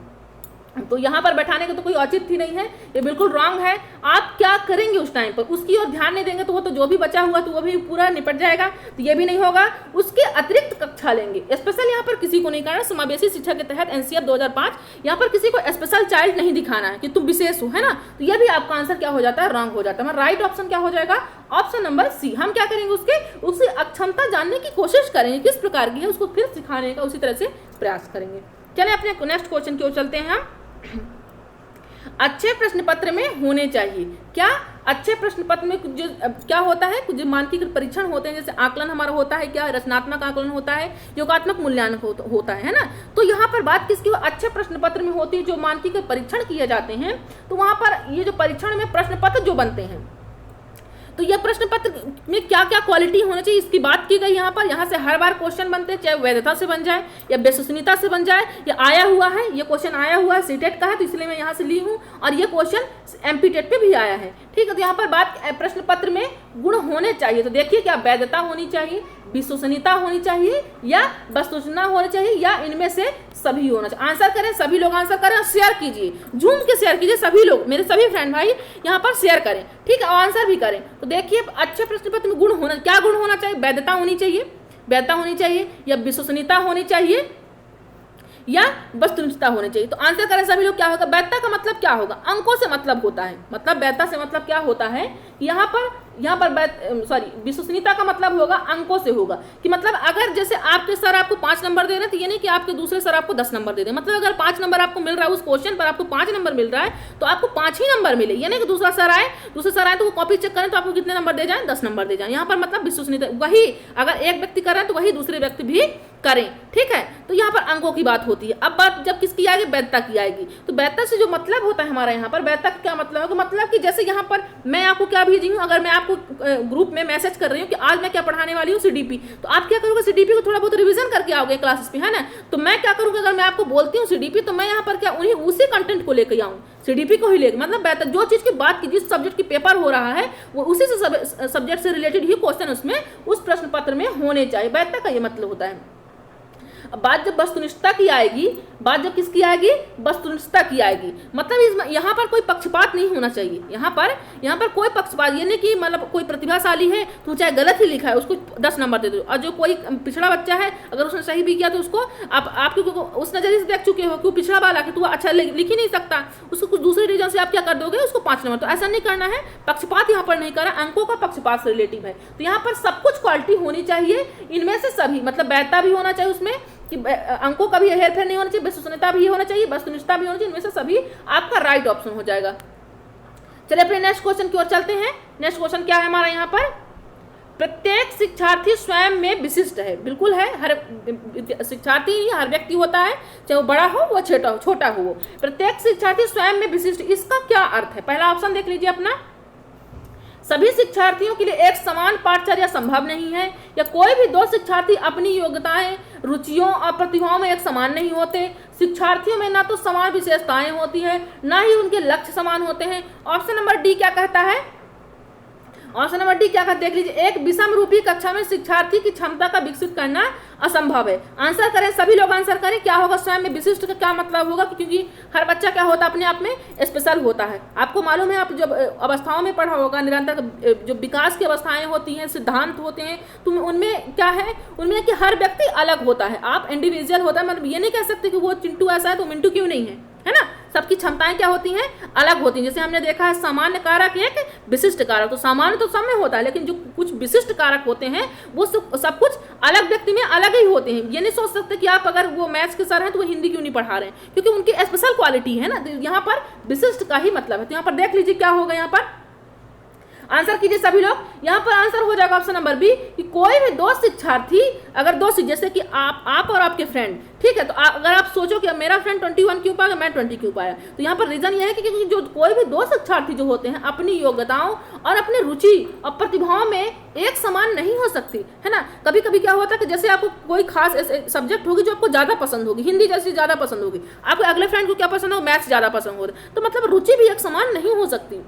तो यहाँ पर बैठाने का तो कोई औचित्य ही नहीं है, ये बिल्कुल रॉन्ग है। आप क्या करेंगे उस टाइम पर? उसकी ओर ध्यान नहीं देंगे तो वो तो जो भी बचा हुआ तो वो भी पूरा निपट जाएगा, तो ये भी नहीं होगा। उसके अतिरिक्त कक्षा लेंगे। स्पेशल यहाँ पर किसी को नहीं करना। समावेशी शिक्षा के तहत एनसीआर 2005 यहाँ पर किसी को स्पेशल चाइल्ड नहीं दिखाना है कि तुम विशेष हो, है ना। तो ये भी आपका आंसर क्या हो जाता है, रॉन्ग हो जाता है। राइट ऑप्शन क्या हो जाएगा, ऑप्शन नंबर सी। हम क्या करेंगे, उसकी अक्षमता जानने की कोशिश करेंगे, किस प्रकार की है, उसको फिर सिखाने का उसी तरह से प्रयास करेंगे। चलिए अपने नेक्स्ट क्वेश्चन की ओर चलते हैं हम। अच्छे प्रश्न पत्र में होने चाहिए क्या? अच्छे प्रश्न पत्र में जो क्या होता है, कुछ मानकीकृत परीक्षण होते हैं, जैसे आकलन हमारा होता है, क्या रचनात्मक आकलन होता है, योगात्मक मूल्यांकन होता है ना। तो यहाँ पर बात किसकी, अच्छे प्रश्न पत्र में होती है, जो मानकीकृत परीक्षण किए जाते हैं। तो वहाँ पर ये जो परीक्षण में प्रश्न पत्र जो बनते हैं, तो यह प्रश्न पत्र में क्या क्या क्वालिटी होनी चाहिए इसकी बात की गई यहाँ से हर बार क्वेश्चन बनते हैं, चाहे वैधता से बन जाए या विश्वसनीयता से बन जाए, या आया हुआ है, ये क्वेश्चन आया हुआ है, सीटेट का है तो इसलिए मैं यहाँ से ली हूँ, और ये क्वेश्चन एमपीटेट पे भी आया है। ठीक है, तो यहाँ पर बात प्रश्न पत्र में गुण होने चाहिए, तो देखिए क्या वैधता होनी चाहिए, विश्वसनीयता होनी चाहिए, या वस्तुनिष्ठता होनी चाहिए, या इनमें से सभी होना चाहिए। आंसर करें, सभी लोग आंसर करें, शेयर कीजिए, झूम के शेयर कीजिए, सभी लोग, मेरे सभी फ्रेंड भाई यहाँ पर शेयर करें, ठीक है, और आंसर भी करें। तो देखिए अच्छे प्रश्न पत्र में गुण होना, क्या गुण होना चाहिए, वैधता होनी चाहिए, या विश्वसनीयता होनी चाहिए, या वस्तुनिष्ठता होनी चाहिए। तो आंसर करें सभी लोग, क्या होगा, वैधता का मतलब क्या होगा, अंकों से मतलब होता है, मतलब वैधता से मतलब क्या होता है कि यहाँ पर विश्वसनीयता का मतलब होगा अंकों से होगा, कि मतलब अगर जैसे आपके सर आपको 5 नंबर दे रहे हैं, तो ये नहीं कि आपके दूसरे सर आपको 10 नंबर दे दें। मतलब अगर 5 नंबर आपको मिल रहा है उस क्वेश्चन पर, आपको 5 नंबर मिल रहा है, तो आपको 5 ही नंबर मिले, यानी कि दूसरे सर आए तो वो कॉपी चेक करें तो आपको कितने नंबर दे जाए, 10 नंबर दे जाए। यहाँ पर मतलब विश्वसनीयता वही, अगर एक व्यक्ति कर रहे हैं तो वही दूसरे व्यक्ति भी करें, ठीक है। तो यहाँ पर अंकों की बात होती है। अब बात जब किसकी आएगी, वैधता की आएगी। तो वैधता से जो मतलब होता है हमारा यहाँ पर, वैधता का क्या मतलब है, मतलब कि जैसे यहाँ पर मैं आपको क्या भेजी हूँ, अगर मैं आपको ग्रुप में मैसेज कर रही हूँ कि आज मैं क्या पढ़ाने वाली हूँ, सीडीपी, तो आप क्या करोगे, सीडीपी को थोड़ा बहुत रिवीजन करके आओगे क्लासेस में, है ना। तो मैं क्या करूँगा, अगर मैं आपको बोलती हूँ सीडीपी, तो मैं यहाँ पर क्या उसी कंटेंट को लेकर आऊँ, सीडीपी को ही लेकर, मतलब बेहतर जो चीज़ की बात की, जिस सब्जेक्ट की पेपर हो रहा है वो उसी से सब्जेक्ट से रिलेटेड ही क्वेश्चन उसमें उस प्रश्न पत्र में होने चाहिए। वैधता का ये मतलब होता है। अब बात जब वस्तुनिष्ठता की आएगी, बात जब किसकी आएगी, वस्तुनिष्ठता की आएगी, मतलब यहाँ पर कोई पक्षपात नहीं होना चाहिए। यहाँ पर कोई पक्षपात, ये नहीं कि मतलब कोई प्रतिभाशाली है तो चाहे गलत ही लिखा है उसको 10 नंबर दे दो, और जो कोई पिछड़ा बच्चा है अगर उसने सही भी किया तो उसको आप उस नजरिए से देख चुके हो कि वो पिछड़ा वाला कि तो अच्छा लिख ही नहीं सकता, उसको कुछ दूसरे रीजन से आप क्या कर दोगे, उसको 5 नंबर। तो ऐसा नहीं करना है, पक्षपात यहाँ पर नहीं करना, अंकों का पक्षपात से रिलेटिव है। तो यहाँ पर सब कुछ क्वालिटी होनी चाहिए, इनमें से सभी, मतलब वैधता भी होना चाहिए उसमें, कि अंकों का भी हेरफेर नहीं होना चाहिए, विश्वसनीयता भी होना चाहिए, वस्तुनिष्ठता भी होना चाहिए, इनमें से सभी आपका राइट ऑप्शन हो जाएगा। चलिए अपने नेक्स्ट क्वेश्चन की ओर चलते हैं। नेक्स्ट क्वेश्चन क्या है हमारा यहाँ पर, प्रत्येक शिक्षार्थी स्वयं में विशिष्ट है। बिल्कुल है, हर शिक्षार्थी हर व्यक्ति होता है, चाहे वो बड़ा हो वो छोटा हो, प्रत्येक शिक्षार्थी स्वयं में विशिष्ट, इसका क्या अर्थ है? पहला ऑप्शन देख लीजिए अपना, सभी शिक्षार्थियों के लिए एक समान पाठचर्या संभव नहीं है, या कोई भी दो शिक्षार्थी अपनी योग्यताएं, रुचियों और प्रतिभाओं में एक समान नहीं होते। शिक्षार्थियों में ना तो समान विशेषताएं होती है, ना ही उनके लक्ष्य समान होते हैं। ऑप्शन नंबर डी क्या कहता है? ऑप्शन नंबर डी क्या कहता है? देख लीजिए, एक विषम रूपी कक्षा में शिक्षार्थी की क्षमता का विकसित करना असंभव है। आंसर करें, सभी लोग आंसर करें। क्या होगा स्वयं में विशिष्ट का क्या मतलब होगा? क्योंकि हर बच्चा क्या होता है, अपने आप में स्पेशल होता है। आपको मालूम है, आप जब अवस्थाओं में पढ़ा होगा, निरंतर जो विकास की अवस्थाएं होती हैं, सिद्धांत होते हैं, तो उनमें क्या है, उनमें कि हर व्यक्ति अलग होता है। आप इंडिविजुअल होता है, मतलब ये नहीं कह सकते कि वो चिंटू ऐसा है तो मिंटू क्यों नहीं है ना। सबकी क्षमताएं क्या होती हैं, अलग होती हैं। जैसे हमने देखा है सामान्य कारक एक विशिष्ट कारक, तो सामान्य तो सब में होता है, लेकिन जो कुछ विशिष्ट कारक होते हैं वो सब कुछ अलग व्यक्ति में अलग ही होते हैं। ये नहीं सोच सकते कि आप अगर वो मैथ्स के सर हैं तो वो हिंदी क्यों नहीं पढ़ा रहे हैं, क्योंकि उनकी स्पेशल क्वालिटी है ना। तो यहाँ पर विशिष्ट का ही मतलब है। तो यहाँ पर देख लीजिए क्या होगा, यहाँ पर आंसर कीजिए सभी लोग। यहाँ पर आंसर हो जाएगा ऑप्शन नंबर बी, कि कोई भी दो शिक्षार्थी, अगर दो जैसे कि आप और आपके फ्रेंड, ठीक है, तो अगर आप सोचो कि मेरा फ्रेंड 21 क्यों पाया, मैं 20 क्यों पाया, तो यहाँ पर रीजन ये है कि क्योंकि जो कोई भी दो शिक्षार्थी जो होते हैं अपनी योग्यताओं और अपनी रुचि और प्रतिभाओं में एक समान नहीं हो सकती है ना। कभी कभी क्या होता है कि जैसे आपको कोई खास सब्जेक्ट होगी जो आपको ज्यादा पसंद होगी, हिंदी जैसी ज्यादा पसंद होगी, आपको अगले फ्रेंड को क्या पसंद होगा, मैथ्स ज्यादा पसंद हो रहा है, तो मतलब रुचि भी एक समान नहीं हो सकती।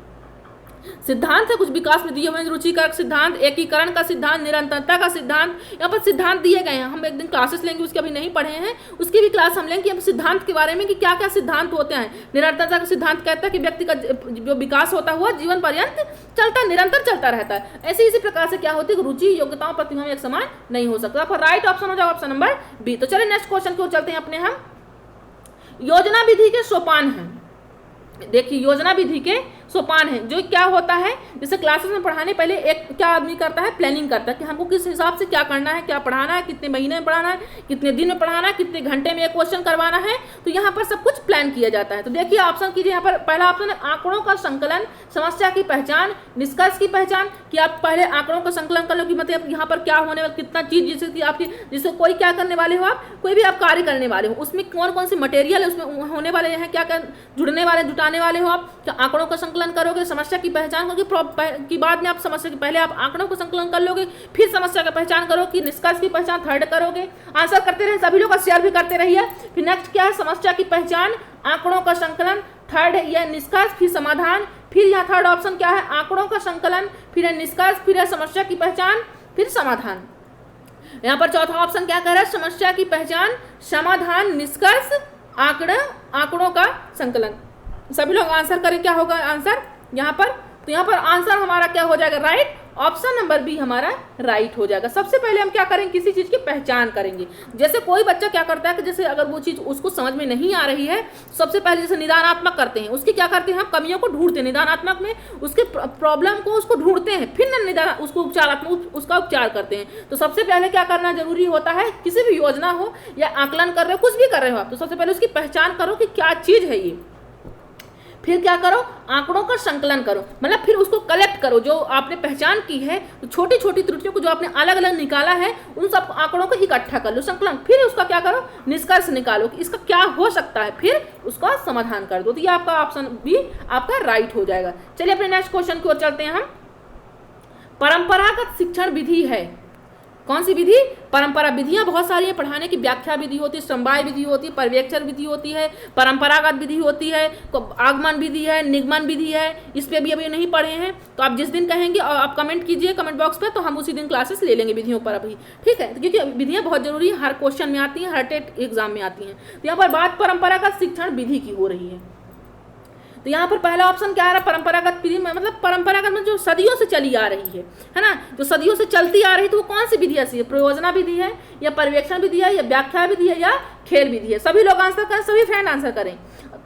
सिद्धांत है कुछ विकास में दिए हुए हैं, रुचि का सिद्धांत, एकीकरण का सिद्धांत, निरंतरता का सिद्धांत, यहाँ पर सिद्धांत दिए गए हैं। हम एक दिन क्लासेस लेंगे, उसके अभी नहीं पढ़े हैं, उसकी भी क्लास हम लेंगे सिद्धांत के बारे में कि क्या क्या सिद्धांत होते हैं। निरंतरता का सिद्धांत कहता है कि व्यक्ति का जो विकास होता हुआ जीवन पर्यंत चलता, निरंतर चलता रहता है। ऐसे इसी प्रकार से क्या होती है, रुचि योग्यताओं प्रतिभा में एक समान नहीं हो सकता। पर राइट ऑप्शन हो जाएगा ऑप्शन नंबर बी। तो चलिए नेक्स्ट क्वेश्चन की ओर चलते हैं अपने हम। योजना विधि के सोपान हैं। देखिए, योजना विधि के सोपान है, जो क्या होता है, जैसे क्लासेस में पढ़ाने पहले एक क्या आदमी करता है, प्लानिंग करता है कि हमको किस हिसाब से क्या करना है, क्या पढ़ाना है, कितने महीने में पढ़ाना है, कितने दिन में पढ़ाना है, कितने घंटे में एक क्वेश्चन करवाना है, तो यहाँ पर सब कुछ प्लान किया जाता है। तो देखिए ऑप्शन कीजिए, यहाँ पर पहला ऑप्शन है आंकड़ों का संकलन, समस्या की पहचान, निष्कर्ष की पहचान, कि आप पहले आंकड़ों का संकलन कर लो कि मतलब यहाँ पर क्या होने वाला, कितना चीज, जैसे कि आपकी जैसे कोई क्या करने वाले हो, आप कोई भी आप कार्य करने वाले हो, उसमें कौन कौन सी मटेरियल है उसमें होने वाले हैं, क्या क्या जुड़ने वाले जुटाने वाले हो आप, क्या आंकड़ों का संकलन करोगे, समस्या की पहचान करोगे, की बाद में आप समस्या की पहले आप आंकड़ों को संकलन कर लोगे, फिर समस्या का पहचान करो, कि निष्कर्ष की पहचान थर्ड करोगे। आंसर करते रहे सभी लोग, शेयर भी करते रहिए। फिर नेक्स्ट क्या है, समस्या की पहचान, आंकड़ों का संकलन, थर्ड है यह निष्कर्ष, फिर समाधान, फिर यहाँ थर्ड ऑप्शन क्या है, आंकड़ों का संकलन, फिर है निष्कर्ष, फिर है समस्या की पहचान, फिर समाधान। यहाँ पर चौथा ऑप्शन क्या कह रहा है, समस्या की पहचान, समाधान, निष्कर्ष, आंकड़ों का संकलन। सभी लोग आंसर करें, क्या होगा आंसर यहाँ पर। तो यहाँ पर आंसर हमारा क्या हो जाएगा, राइट। ऑप्शन नंबर बी हमारा राइट हो जाएगा। सबसे पहले हम क्या करेंगे, किसी चीज की पहचान करेंगे। जैसे कोई बच्चा क्या करता है कि जैसे अगर वो चीज उसको समझ में नहीं आ रही है, सबसे पहले जैसे निदानात्मक करते हैं, उसकी क्या करते हैं, हम कमियों को ढूंढते हैं, निदानात्मक में उसके प्रॉब्लम को उसको ढूंढते हैं, फिर निदान उसको उपचारात्मक उसका उपचार करते हैं। तो सबसे पहले क्या करना जरूरी होता है, किसी भी योजना हो या आकलन कर रहे हो, कुछ भी कर रहे हो आप, तो सबसे पहले उसकी पहचान करो कि क्या चीज है ये, फिर क्या करो, आंकड़ों का संकलन करो, मतलब फिर उसको कलेक्ट करो, जो आपने पहचान की है, छोटी छोटी त्रुटियों को जो आपने अलग अलग निकाला है, उन सब आंकड़ों को इकट्ठा कर लो, संकलन, फिर उसका क्या करो, निष्कर्ष निकालो कि इसका क्या हो सकता है, फिर उसका समाधान कर दो। तो ये आपका ऑप्शन बी आपका राइट हो जाएगा। चलिए अपने नेक्स्ट क्वेश्चन की ओर चलते हैं हम। परंपरागत शिक्षण विधि है, कौन सी विधि, परंपरा। विधियां बहुत सारी हैं पढ़ाने की, व्याख्या विधि होती है, समवाय विधि होती है, पर्यवेक्षण विधि होती है, परंपरागत विधि होती है, आगमन विधि है, निगमन विधि है। इस पे भी अभी नहीं पढ़े हैं, तो आप जिस दिन कहेंगे और आप कमेंट कीजिए कमेंट बॉक्स पे, तो हम उसी दिन क्लासेस ले लेंगे विधियों पर अभी, ठीक है, क्योंकि विधियां बहुत जरूरी है, हर क्वेश्चन में आती हैं, हर टेट एग्जाम में आती हैं। तो यहाँ पर बात परंपरागत शिक्षण विधि की हो रही है। तो यहाँ पर पहला ऑप्शन क्या आ रहा है, परंपरागत विधि में मतलब परंपरागत में जो सदियों से चली आ रही है ना, जो सदियों से चलती आ रही, तो वो कौन सी विधि ऐसी है, प्रयोजना विधि है या पर्यवेक्षण विधि है या व्याख्या विधि है या खेल विधि है। सभी लोग आंसर करें, सभी फ्रेंड आंसर करें।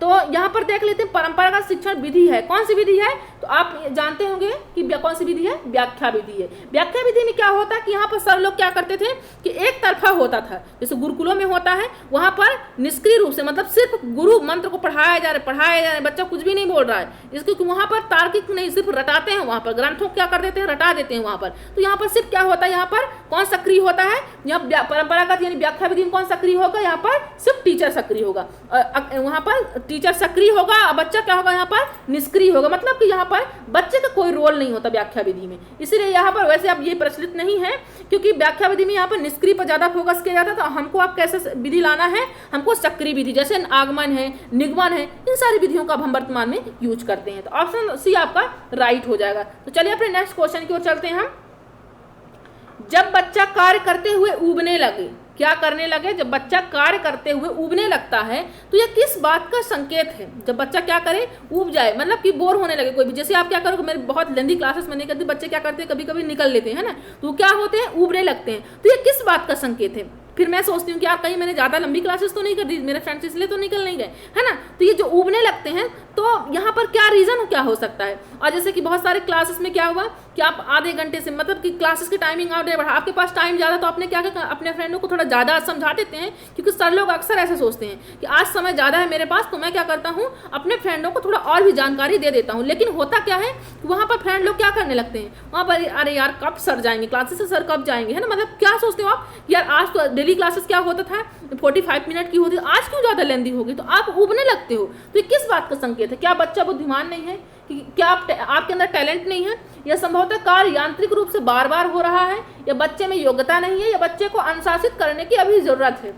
तो यहाँ पर देख लेते हैं परंपरागत शिक्षण विधि है, कौन सी विधि है, तो आप जानते होंगे कि कौन सी विधि है, व्याख्या विधि है। व्याख्या विधि में क्या होता है कि यहाँ पर सर लोग क्या करते थे कि एक तरफा होता था, जैसे गुरुकुलों में होता है, वहां पर निष्क्रिय रूप से, मतलब सिर्फ गुरु मंत्र को पढ़ाया जा रहा है, बच्चा कुछ भी नहीं बोल रहा है, इसको वहां पर तार्किक नहीं, सिर्फ रटाते हैं, वहां पर ग्रंथों क्या कर देते हैं, रटा देते हैं वहां पर। तो यहाँ पर सिर्फ क्या होता है, यहाँ पर कौन सक्रिय होता है, यहाँ परंपरागत यानी व्याख्या विधि में कौन सक्रिय होगा, यहाँ पर सिर्फ टीचर सक्रिय होगा, वहां पर टीचर सक्रिय होगा, बच्चा क्या होगा यहाँ पर निष्क्रिय होगा। मतलब कि यहाँ पर बच्चे का कोई रोल नहीं होता व्याख्या विधि में, इसलिए यहाँ पर वैसे अब ये प्रचलित नहीं है, क्योंकि व्याख्या विधि में यहाँ पर निष्क्रिय पर ज़्यादा फोकस किया जाता है। तो हमको आप कैसे विधि लाना है, हमको सक्रिय विधि, जैसे आगमन है, निगमन है, इन सारी विधियों का अब हम वर्तमान में यूज करते हैं। तो ऑप्शन सी आपका राइट हो जाएगा। तो चलिए अपने नेक्स्ट क्वेश्चन की ओर चलते हैं हम। जब बच्चा कार्य करते हुए ऊबने लगे, क्या करने लगे, जब बच्चा कार्य करते हुए ऊबने लगता है तो यह किस बात का संकेत है। जब बच्चा क्या करे, ऊब जाए, मतलब कि बोर होने लगे कोई भी, जैसे आप क्या करोगे, मेरे बहुत लेंदी क्लासेस में नहीं करती, बच्चे क्या करते हैं कभी कभी निकल लेते हैं ना, तो क्या होते हैं, ऊबने लगते हैं। तो ये किस बात का संकेत है। फिर मैं सोचती हूँ कि यार कहीं मैंने ज़्यादा लंबी क्लासेस तो नहीं कर दी, मेरे फ्रेंड्स इसलिए तो निकल नहीं गए, है ना। तो ये जो ऊबने लगते हैं, तो यहाँ पर क्या रीज़न क्या हो सकता है। और जैसे कि बहुत सारे क्लासेस में क्या हुआ कि आप आधे घंटे से, मतलब कि क्लासेस की टाइमिंग आपके पास टाइम ज़्यादा, तो आपने क्या किया, अपने फ्रेंडों को थोड़ा ज़्यादा समझा देते हैं, क्योंकि सर लोग अक्सर ऐसे सोचते हैं कि आज समय ज़्यादा है मेरे पास, तो मैं क्या करता हूँ, अपने फ्रेंडों को थोड़ा और भी जानकारी दे देता हूँ। लेकिन होता क्या है कि वहाँ पर फ्रेंड लोग क्या करने लगते हैं, वहाँ पर अरे यार कब सर जाएंगे क्लासेस से, सर कब जाएंगे, है ना। मतलब क्या सोचते हो आप, यार आज तो डेली क्लासेस क्या होता था 45 मिनट की होती, आज क्यों ज़्यादा लेंदी होगी, तो आप ऊबने लगते हो। तो ये किस बात का संकेत है। क्या बच्चा बुद्धिमान नहीं है, क्या आपके अंदर टैलेंट नहीं है, या संभवतः कार्य यांत्रिक रूप से बार बार हो रहा है, या बच्चे में योग्यता नहीं है, या बच्चे को अनुशासित करने की अभी जरूरत है।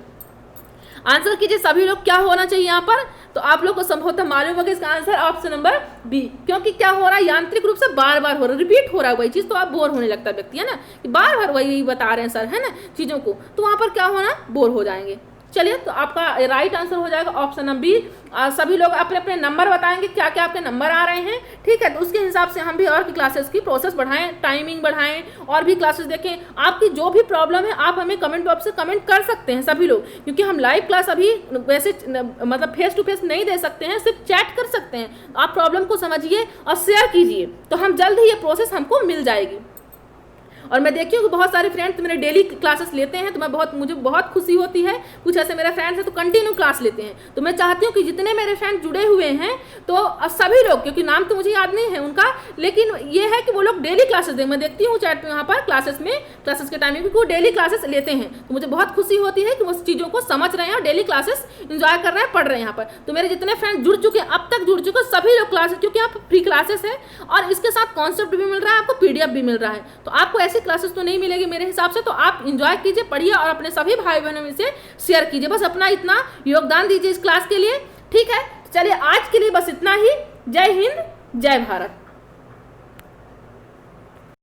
आंसर कीजिए सभी लोग, क्या होना चाहिए यहाँ पर। तो आप लोग को संभवतः मालूम होगा इसका आंसर ऑप्शन नंबर बी, क्योंकि क्या हो रहा है, यांत्रिक रूप से बार बार हो रहा है, रिपीट हो रहा है वही चीज, तो आप बोर होने लगता है व्यक्ति, है ना, कि बार बार वही बता रहे हैं सर, है ना, चीजों को, तो वहां पर क्या होना, बोर हो जाएंगे। चलिए, तो आपका राइट आंसर हो जाएगा ऑप्शन नंबर बी। सभी लोग अपने अपने नंबर बताएंगे, क्या क्या आपके नंबर आ रहे हैं, ठीक है। तो उसके हिसाब से हम भी और की क्लासेस की प्रोसेस बढ़ाएं, टाइमिंग बढ़ाएं, और भी क्लासेस देखें। आपकी जो भी प्रॉब्लम है आप हमें कमेंट बॉक्स से कमेंट कर सकते हैं सभी लोग, क्योंकि हम लाइव क्लास अभी वैसे मतलब फेस टू फेस नहीं दे सकते हैं, सिर्फ चैट कर सकते हैं। आप प्रॉब्लम को समझिए और शेयर कीजिए, तो हम जल्द ही ये प्रोसेस हमको मिल जाएगी। और मैं देखी हूँ कि बहुत सारे फ्रेंड्स मेरे डेली क्लासेस लेते हैं, तो मुझे बहुत खुशी होती है। कुछ ऐसे मेरे फ्रेंड्स हैं तो कंटिन्यू क्लास लेते हैं, तो मैं चाहती हूँ कि जितने मेरे फ्रेंड जुड़े हुए हैं, तो सभी लोग, क्योंकि नाम तो मुझे याद नहीं है उनका, लेकिन ये है कि वो लोग डेली क्लासेस दें। मैं देखती हूँ चैट में यहाँ पर क्लासेस के टाइम में, क्योंकि वो डेली क्लासेस लेते हैं, तो मुझे बहुत खुशी होती है कि वो चीज़ों को समझ रहे हैं और डेली क्लासेस इंजॉय कर रहे हैं, पढ़ रहे हैं यहाँ पर। तो मेरे जितने फ्रेंड जुड़ चुके हैं, अब तक जुड़ चुके सभी लोग क्लासेस, क्योंकि यहाँ फ्री क्लासेस है और इसके साथ कॉन्सेप्ट भी मिल रहा है, आपको PDF भी मिल रहा है, तो आपको ऐसी क्लासेस नहीं मिलेगी मेरे हिसाब से। तो आप एंजॉय कीजिए, पढ़िए और अपने सभी भाई बहनों में से शेयर कीजिए। बस अपना इतना योगदान दीजिए इस क्लास के लिए, ठीक है। चलिए आज के लिए बस इतना ही। जय हिंद, जय भारत।